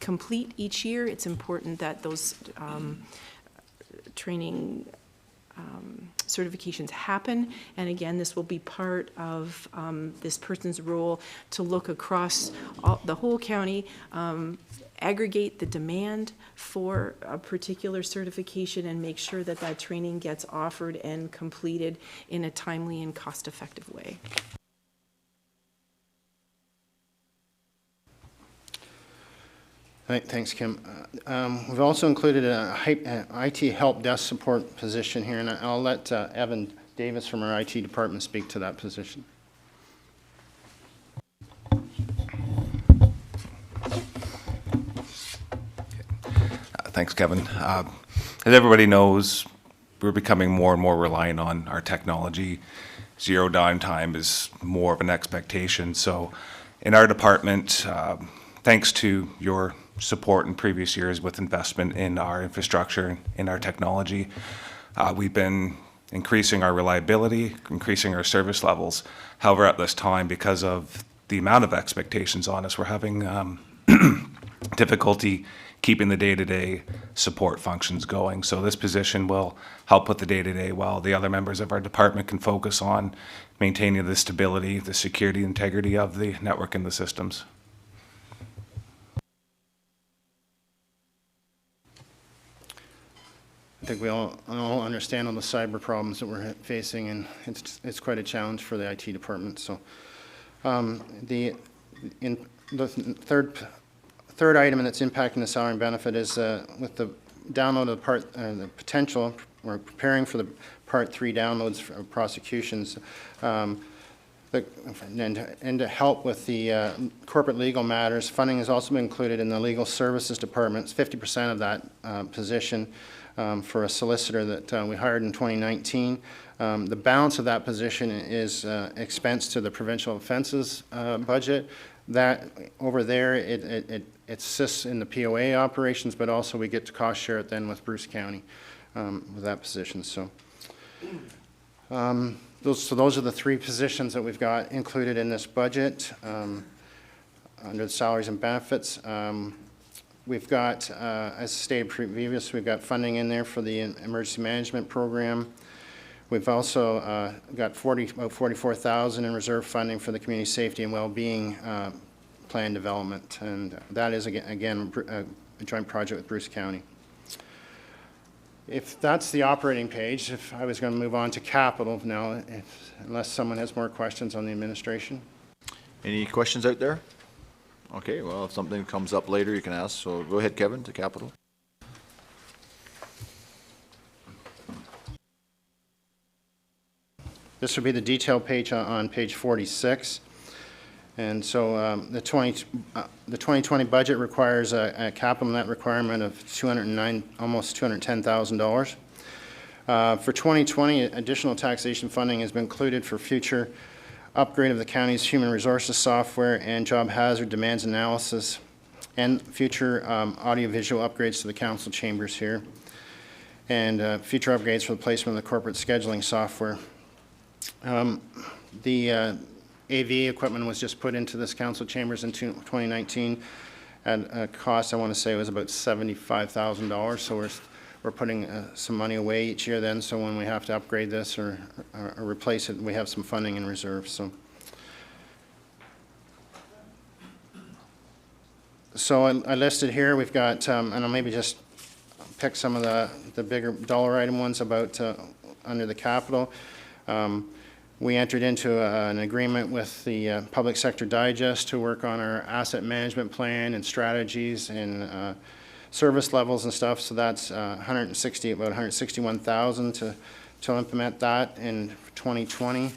Speaker 2: complete each year. It's important that those training certifications happen. And again, this will be part of this person's role to look across the whole county, aggregate the demand for a particular certification and make sure that that training gets offered and completed in a timely and cost-effective way.
Speaker 9: Thanks, Kim. We've also included a IT help desk support position here, and I'll let Evan Davis from our IT department speak to that position.
Speaker 12: Thanks, Kevin. As everybody knows, we're becoming more and more reliant on our technology. Zero downtime is more of an expectation. So in our department, thanks to your support in previous years with investment in our infrastructure, in our technology, we've been increasing our reliability, increasing our service levels. However, at this time, because of the amount of expectations on us, we're having difficulty keeping the day-to-day support functions going. So this position will help with the day-to-day while the other members of our department can focus on maintaining the stability, the security, integrity of the network and the systems.
Speaker 9: I think we all understand all the cyber problems that we're facing, and it's quite a challenge for the IT department. So the third item that's impacting the salary and benefit is with the download of the potential, we're preparing for the Part 3 downloads for prosecutions, and to help with the corporate legal matters. Funding has also been included in the legal services department. It's 50% of that position for a solicitor that we hired in 2019. The balance of that position is expense to the provincial offenses budget. That over there, it assists in the POA operations, but also we get to cost share it then with Bruce County with that position. So, those are the three positions that we've got included in this budget under the salaries and benefits. We've got, as stated previously, we've got funding in there for the emergency management program. We've also got about $44,000 in reserve funding for the community safety and well-being plan development, and that is again a joint project with Bruce County. If that's the operating page, if I was going to move on to capital now, unless someone has more questions on the administration.
Speaker 1: Any questions out there? Okay, well, if something comes up later, you can ask. So go ahead, Kevin, to capital.
Speaker 9: This would be the detail page on page 46. And so the 2020 budget requires a capital net requirement of almost $210,000. For 2020, additional taxation funding has been included for future upgrade of the county's human resources software and job hazard demands analysis, and future audiovisual upgrades to the council chambers here, and future upgrades for the placement of the corporate scheduling software. The AV equipment was just put into this council chambers in 2019 at a cost, I want to say it was about $75,000. So we're putting some money away each year then, so when we have to upgrade this or replace it, we have some funding in reserve. So I listed here, we've got, and I'll maybe just pick some of the bigger dollar item ones about under the capital. We entered into an agreement with the Public Sector Digest to work on our asset management plan and strategies and service levels and stuff. So that's about $161,000 to implement that in 2020. We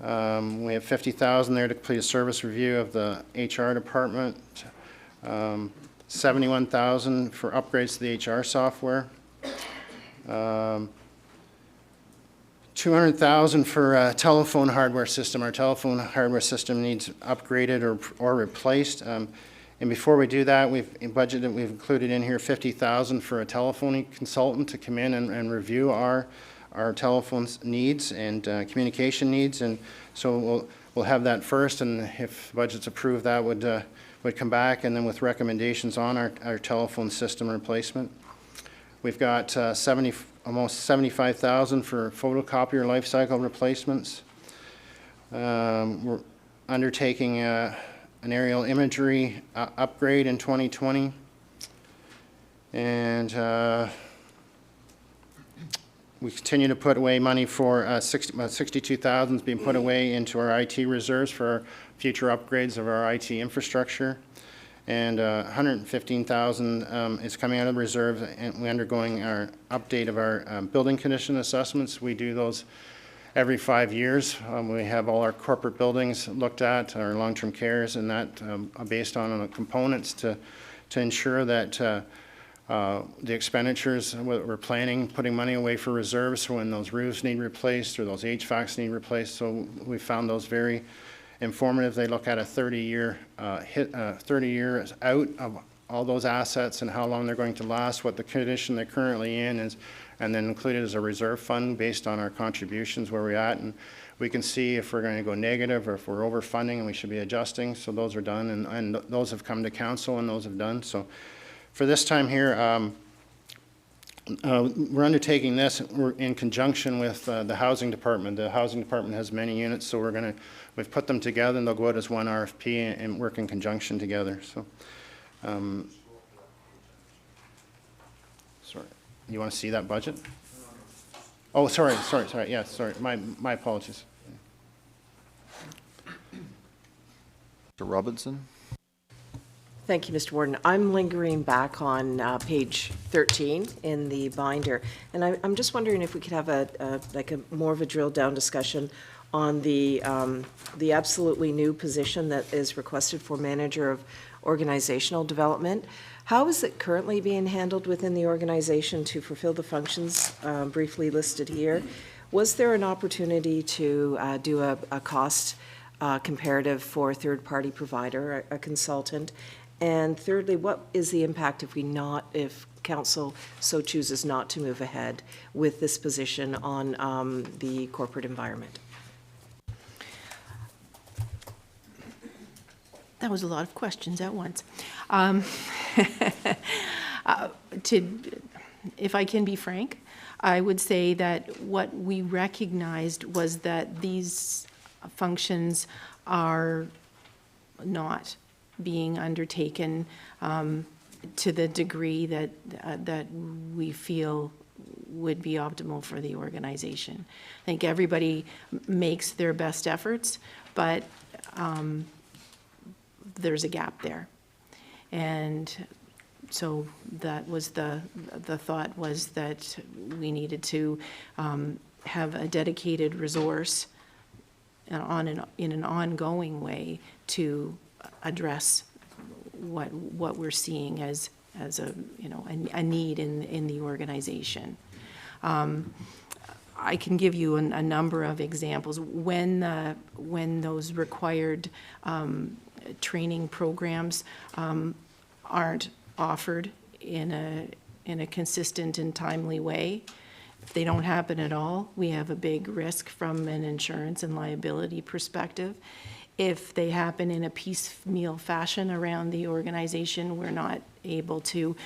Speaker 9: have $50,000 there to complete a service review of the HR department. $71,000 for upgrades to the HR software. $200,000 for a telephone hardware system. Our telephone hardware system needs upgraded or replaced. And before we do that, we've included in here $50,000 for a telephony consultant to come in and review our telephone needs and communication needs. And so we'll have that first, and if the budget's approved, that would come back, and then with recommendations on our telephone system replacement. We've got almost 75,000 for photocopier life cycle replacements. We're undertaking an aerial imagery upgrade in 2020. And we continue to put away money for 62,000 is being put away into our IT reserves for future upgrades of our IT infrastructure. And 115,000 is coming out of the reserves, and we're undergoing our update of our building condition assessments. We do those every 5 years. We have all our corporate buildings looked at, our long-term cares, and that are based on the components to ensure that the expenditures we're planning, putting money away for reserves for when those roofs need replaced or those HVACs need replaced. So we found those very informative. They look at a 30-year 30 years out of all those assets and how long they're going to last, what the condition they're currently in is, and then included as a reserve fund based on our contributions where we're at. And we can see if we're going to go negative or if we're overfunding and we should be adjusting. So those are done, and those have come to council and those have done. So for this time here, we're undertaking this. We're in conjunction with the housing department. The housing department has many units, so we've put them together and they'll go out as one RFP and work in conjunction together. So, sorry, you want to see that budget? Oh, sorry. Yeah, sorry. My apologies.
Speaker 1: Mr. Robinson?
Speaker 11: Thank you, Mr. Warden. I'm lingering back on page 13 in the binder, and I'm just wondering if we could have a more of a drilled down discussion on the absolutely new position that is requested for Manager of Organizational Development. How is it currently being handled within the organization to fulfill the functions briefly listed here? Was there an opportunity to do a cost comparative for a third-party provider, a consultant? And thirdly, what is the impact if council so chooses not to move ahead with this position on the corporate environment?
Speaker 2: That was a lot of questions at once. If I can be frank, I would say that what we recognized was that these functions are not being undertaken to the degree that we feel would be optimal for the organization. I think everybody makes their best efforts, but there's a gap there. And so that was the thought was that we needed to have a dedicated resource in an ongoing way to address what we're seeing as a need in the organization. I can give you a number of examples when those required training programs aren't offered in a consistent and timely way. If they don't happen at all, we have a big risk from an insurance and liability perspective. If they happen in a piecemeal fashion around the organization, we're not able to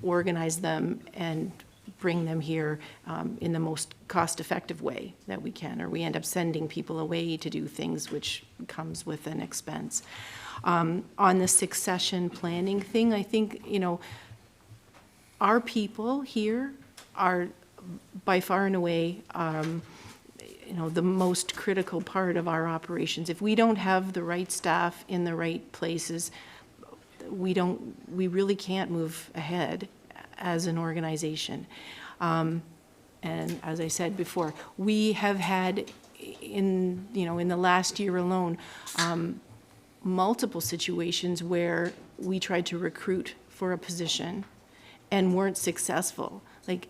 Speaker 2: organize them and bring them here in the most cost-effective way that we can, or we end up sending people away to do things which comes with an expense. On the succession planning thing, I think, our people here are by far and away the most critical part of our operations. If we don't have the right staff in the right places, we really can't move ahead as an organization. And as I said before, we have had in the last year alone, multiple situations where we tried to recruit for a position and weren't successful. Like,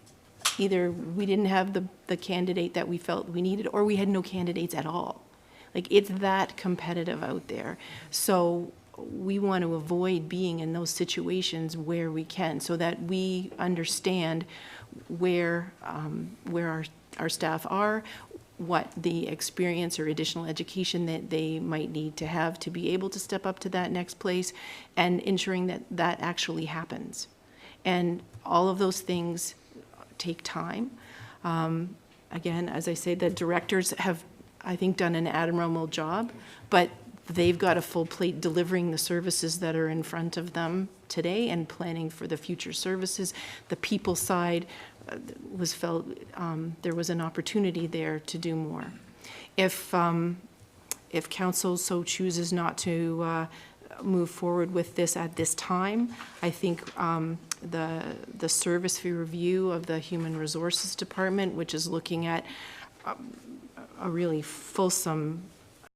Speaker 2: either we didn't have the candidate that we felt we needed, or we had no candidates at all. Like, it's that competitive out there. So we want to avoid being in those situations where we can, so that we understand where our staff are, what the experience or additional education that they might need to have to be able to step up to that next place, and ensuring that that actually happens. And all of those things take time. Again, as I say, the directors have, I think, done an admirable job, but they've got a full plate delivering the services that are in front of them today and planning for the future services. The people side was felt there was an opportunity there to do more. If council so chooses not to move forward with this at this time, I think the service fee review of the Human Resources Department, which is looking at a really fulsome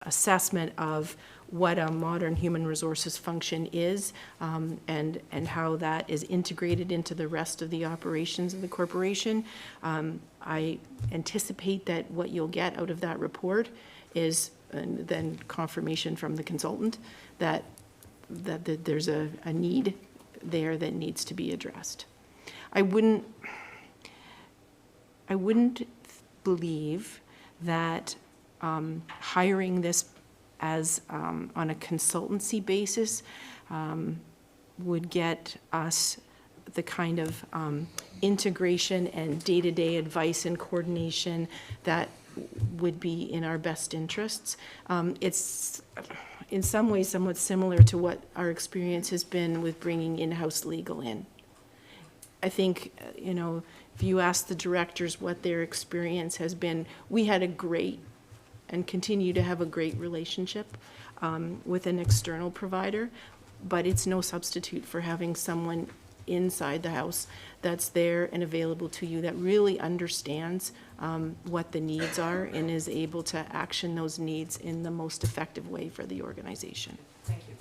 Speaker 2: assessment of what a modern human resources function is, and how that is integrated into the rest of the operations of the corporation. I anticipate that what you'll get out of that report is, and then confirmation from the consultant, that there's a need there that needs to be addressed. I wouldn't believe that hiring this as on a consultancy basis would get us the kind of integration and day-to-day advice and coordination that would be in our best interests. It's in some ways somewhat similar to what our experience has been with bringing in-house legal in. I think, you know, if you ask the directors what their experience has been, we had a great and continue to have a great relationship with an external provider, but it's no substitute for having someone inside the house that's there and available to you, that really understands what the needs are and is able to action those needs in the most effective way for the organization. Thank you.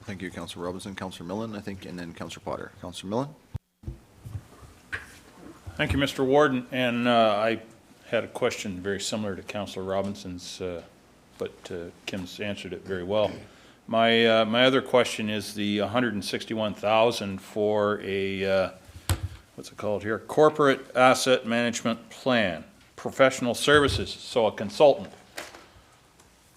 Speaker 1: Thank you, Councillor Robinson. Councillor Millen, I think, and then Councillor Potter. Councillor Millen?
Speaker 10: Thank you, Mr. Warden. And I had a question very similar to Councillor Robinson's, but Kim's answered it very well. My other question is the $161,000 for a what's it called here? Corporate asset management plan, professional services. So a consultant.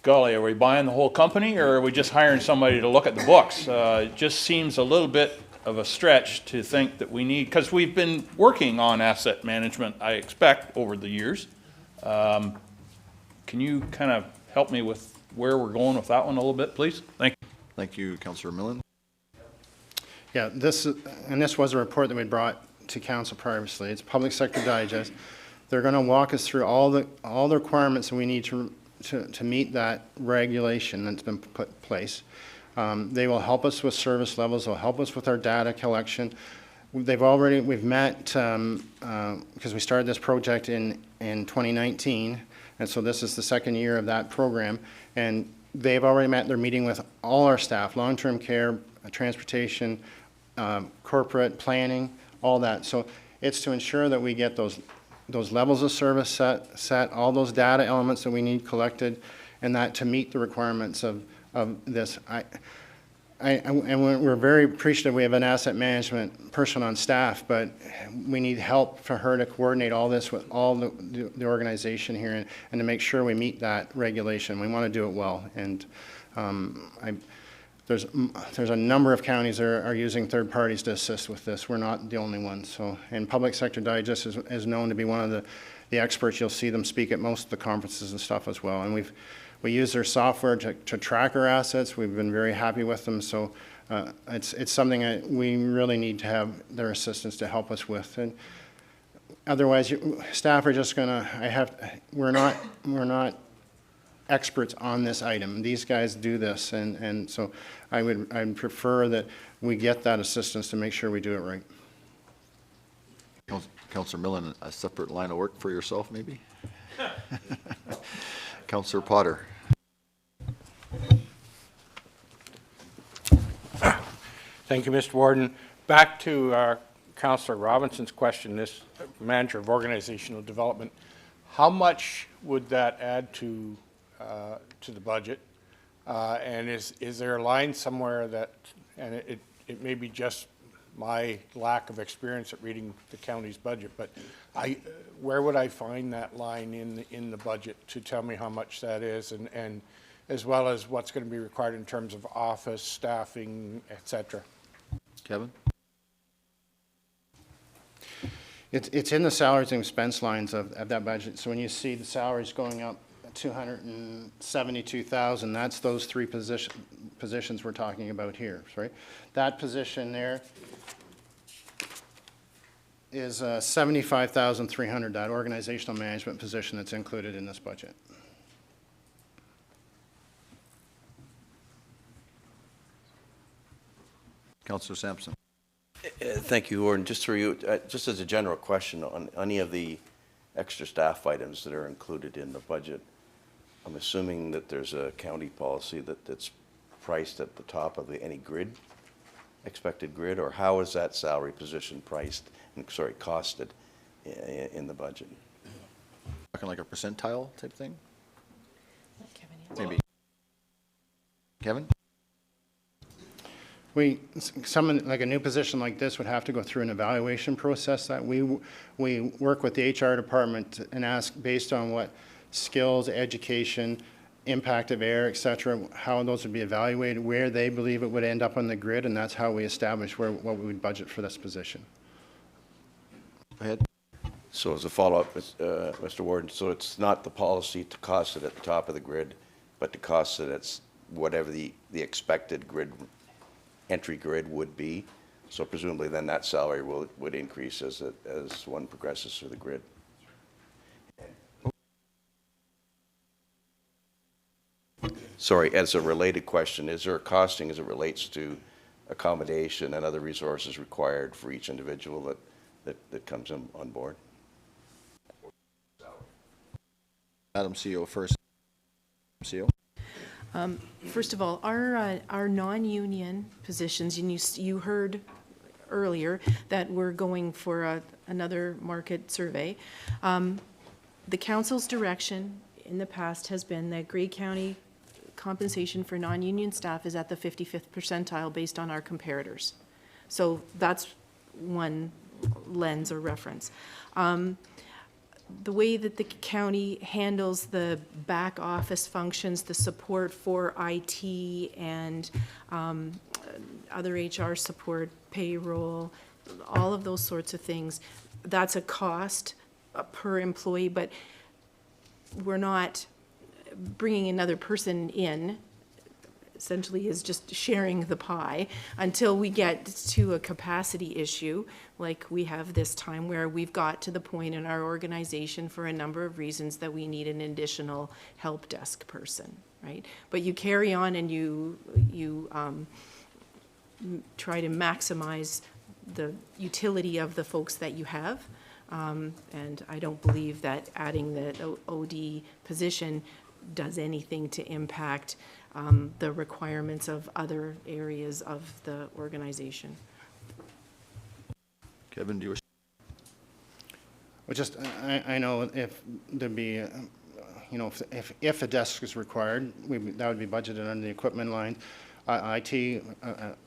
Speaker 10: Golly, are we buying the whole company, or are we just hiring somebody to look at the books? It just seems a little bit of a stretch to think that we need, because we've been working on asset management, I expect, over the years. Can you kind of help me with where we're going with that one a little bit, please? Thank you.
Speaker 1: Thank you, Councillor Millen.
Speaker 9: Yeah, this was a report that we brought to council previously. It's Public Sector Digest. They're going to walk us through all the requirements that we need to meet that regulation that's been put in place. They will help us with service levels. They'll help us with our data collection. We've met because we started this project in 2019, and so this is the second year of that program. And they've already met. They're meeting with all our staff, long-term care, transportation, corporate planning, all that. So it's to ensure that we get those levels of service set, all those data elements that we need collected, and that to meet the requirements of this. And we're very appreciative we have an asset management person on staff, but we need help for her to coordinate all this with all the organization here and to make sure we meet that regulation. We want to do it well. And there's a number of counties that are using third parties to assist with this. We're not the only ones. So, and Public Sector Digest is known to be one of the experts. You'll see them speak at most of the conferences and stuff as well. And we use their software to track our assets. We've been very happy with them. So it's something that we really need to have their assistance to help us with. And otherwise, staff are just gonna. We're not experts on this item. These guys do this, and so I'd prefer that we get that assistance to make sure we do it right.
Speaker 1: Councillor Millen, a separate line of work for yourself, maybe? Councillor Potter.
Speaker 3: Thank you, Mr. Warden. Back to Councillor Robinson's question, this manager of organizational development, how much would that add to the budget? And is there a line somewhere that, and it may be just my lack of experience at reading the county's budget, but where would I find that line in the budget to tell me how much that is, and as well as what's going to be required in terms of office, staffing, et cetera?
Speaker 1: Kevin?
Speaker 9: It's in the salaries and expense lines of that budget. So when you see the salaries going up 272,000, that's those three positions we're talking about here, right? That position there is 75,300, that organizational management position that's included in this budget.
Speaker 1: Councillor Sampson.
Speaker 4: Thank you, Gordon. Just through you, just as a general question on any of the extra staff items that are included in the budget, I'm assuming that there's a county policy that's priced at the top of any grid, expected grid, or how is that salary position priced, costed in the budget?
Speaker 1: Talking like a percentile type thing?
Speaker 2: Kevin, yes.
Speaker 1: Maybe. Kevin?
Speaker 9: Someone, like a new position like this would have to go through an evaluation process that we work with the HR department and ask based on what skills, education, impact of air, et cetera, how those would be evaluated, where they believe it would end up on the grid, and that's how we establish what we would budget for this position.
Speaker 1: Go ahead.
Speaker 4: So as a follow-up, Mr. Warden, so it's not the policy to cost it at the top of the grid, but to cost it at whatever the expected entry grid would be. So presumably then that salary would increase as one progresses through the grid. Sorry, as a related question, is there a costing as it relates to accommodation and other resources required for each individual that comes on board?
Speaker 1: Madam CEO first. CEO.
Speaker 2: First of all, our non-union positions, and you heard earlier that we're going for another market survey. The council's direction in the past has been that Grey County compensation for non-union staff is at the 55th percentile based on our comparators. So that's one lens or reference. The way that the county handles the back office functions, the support for IT and other HR support, payroll, all of those sorts of things, that's a cost per employee, but we're not bringing another person in. Essentially is just sharing the pie until we get to a capacity issue like we have this time, where we've got to the point in our organization for a number of reasons that we need an additional help desk person, right? But you carry on and you try to maximize the utility of the folks that you have. And I don't believe that adding the OD position does anything to impact the requirements of other areas of the organization.
Speaker 1: Kevin, do you wish?
Speaker 9: Well, just, I know if there'd be, if a desk is required, that would be budgeted under the equipment line. IT,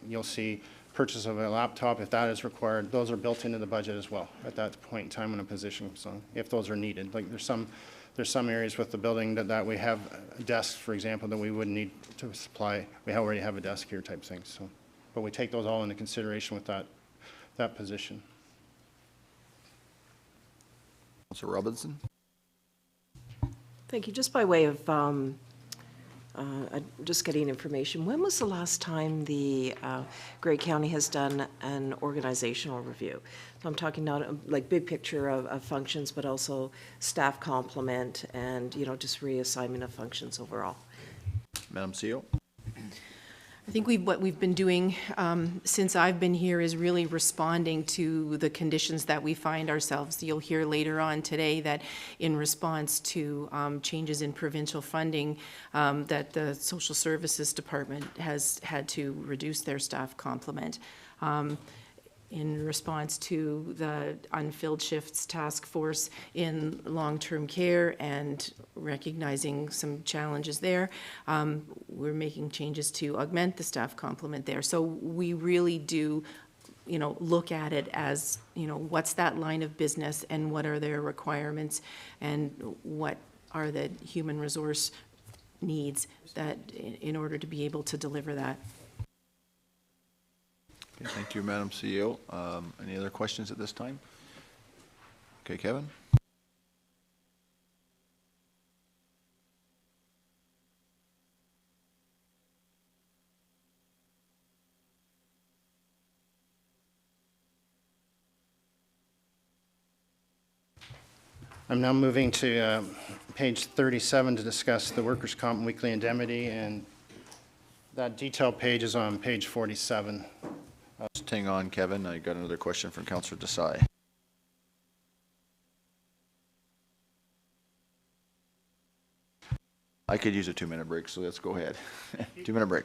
Speaker 9: you'll see purchase of a laptop, if that is required, those are built into the budget as well at that point in time in a position. So if those are needed, like there's some areas with the building that we have desks, for example, that we wouldn't need to supply. We already have a desk here type thing. So, but we take those all into consideration with that position.
Speaker 1: Councillor Robinson.
Speaker 11: Thank you. Just by way of just getting information, when was the last time the Grey County has done an organizational review? So I'm talking not like big picture of functions, but also staff complement and, just reassignment of functions overall.
Speaker 1: Madam CEO.
Speaker 2: I think what we've been doing since I've been here is really responding to the conditions that we find ourselves. You'll hear later on today that in response to changes in provincial funding, that the Social Services Department has had to reduce their staff complement. In response to the unfilled shifts task force in long-term care and recognizing some challenges there, we're making changes to augment the staff complement there. So we really do, look at it as, what's that line of business and what are their requirements and what are the human resource needs that in order to be able to deliver that.
Speaker 1: Okay, thank you, Madam CEO. Any other questions at this time? Okay, Kevin?
Speaker 9: I'm now moving to page 37 to discuss the workers' comp weekly indemnity, and that detailed page is on page 47.
Speaker 1: Just hang on, Kevin. I got another question from Councillor Desai. I could use a 2-minute break, so let's go ahead. 2-minute break.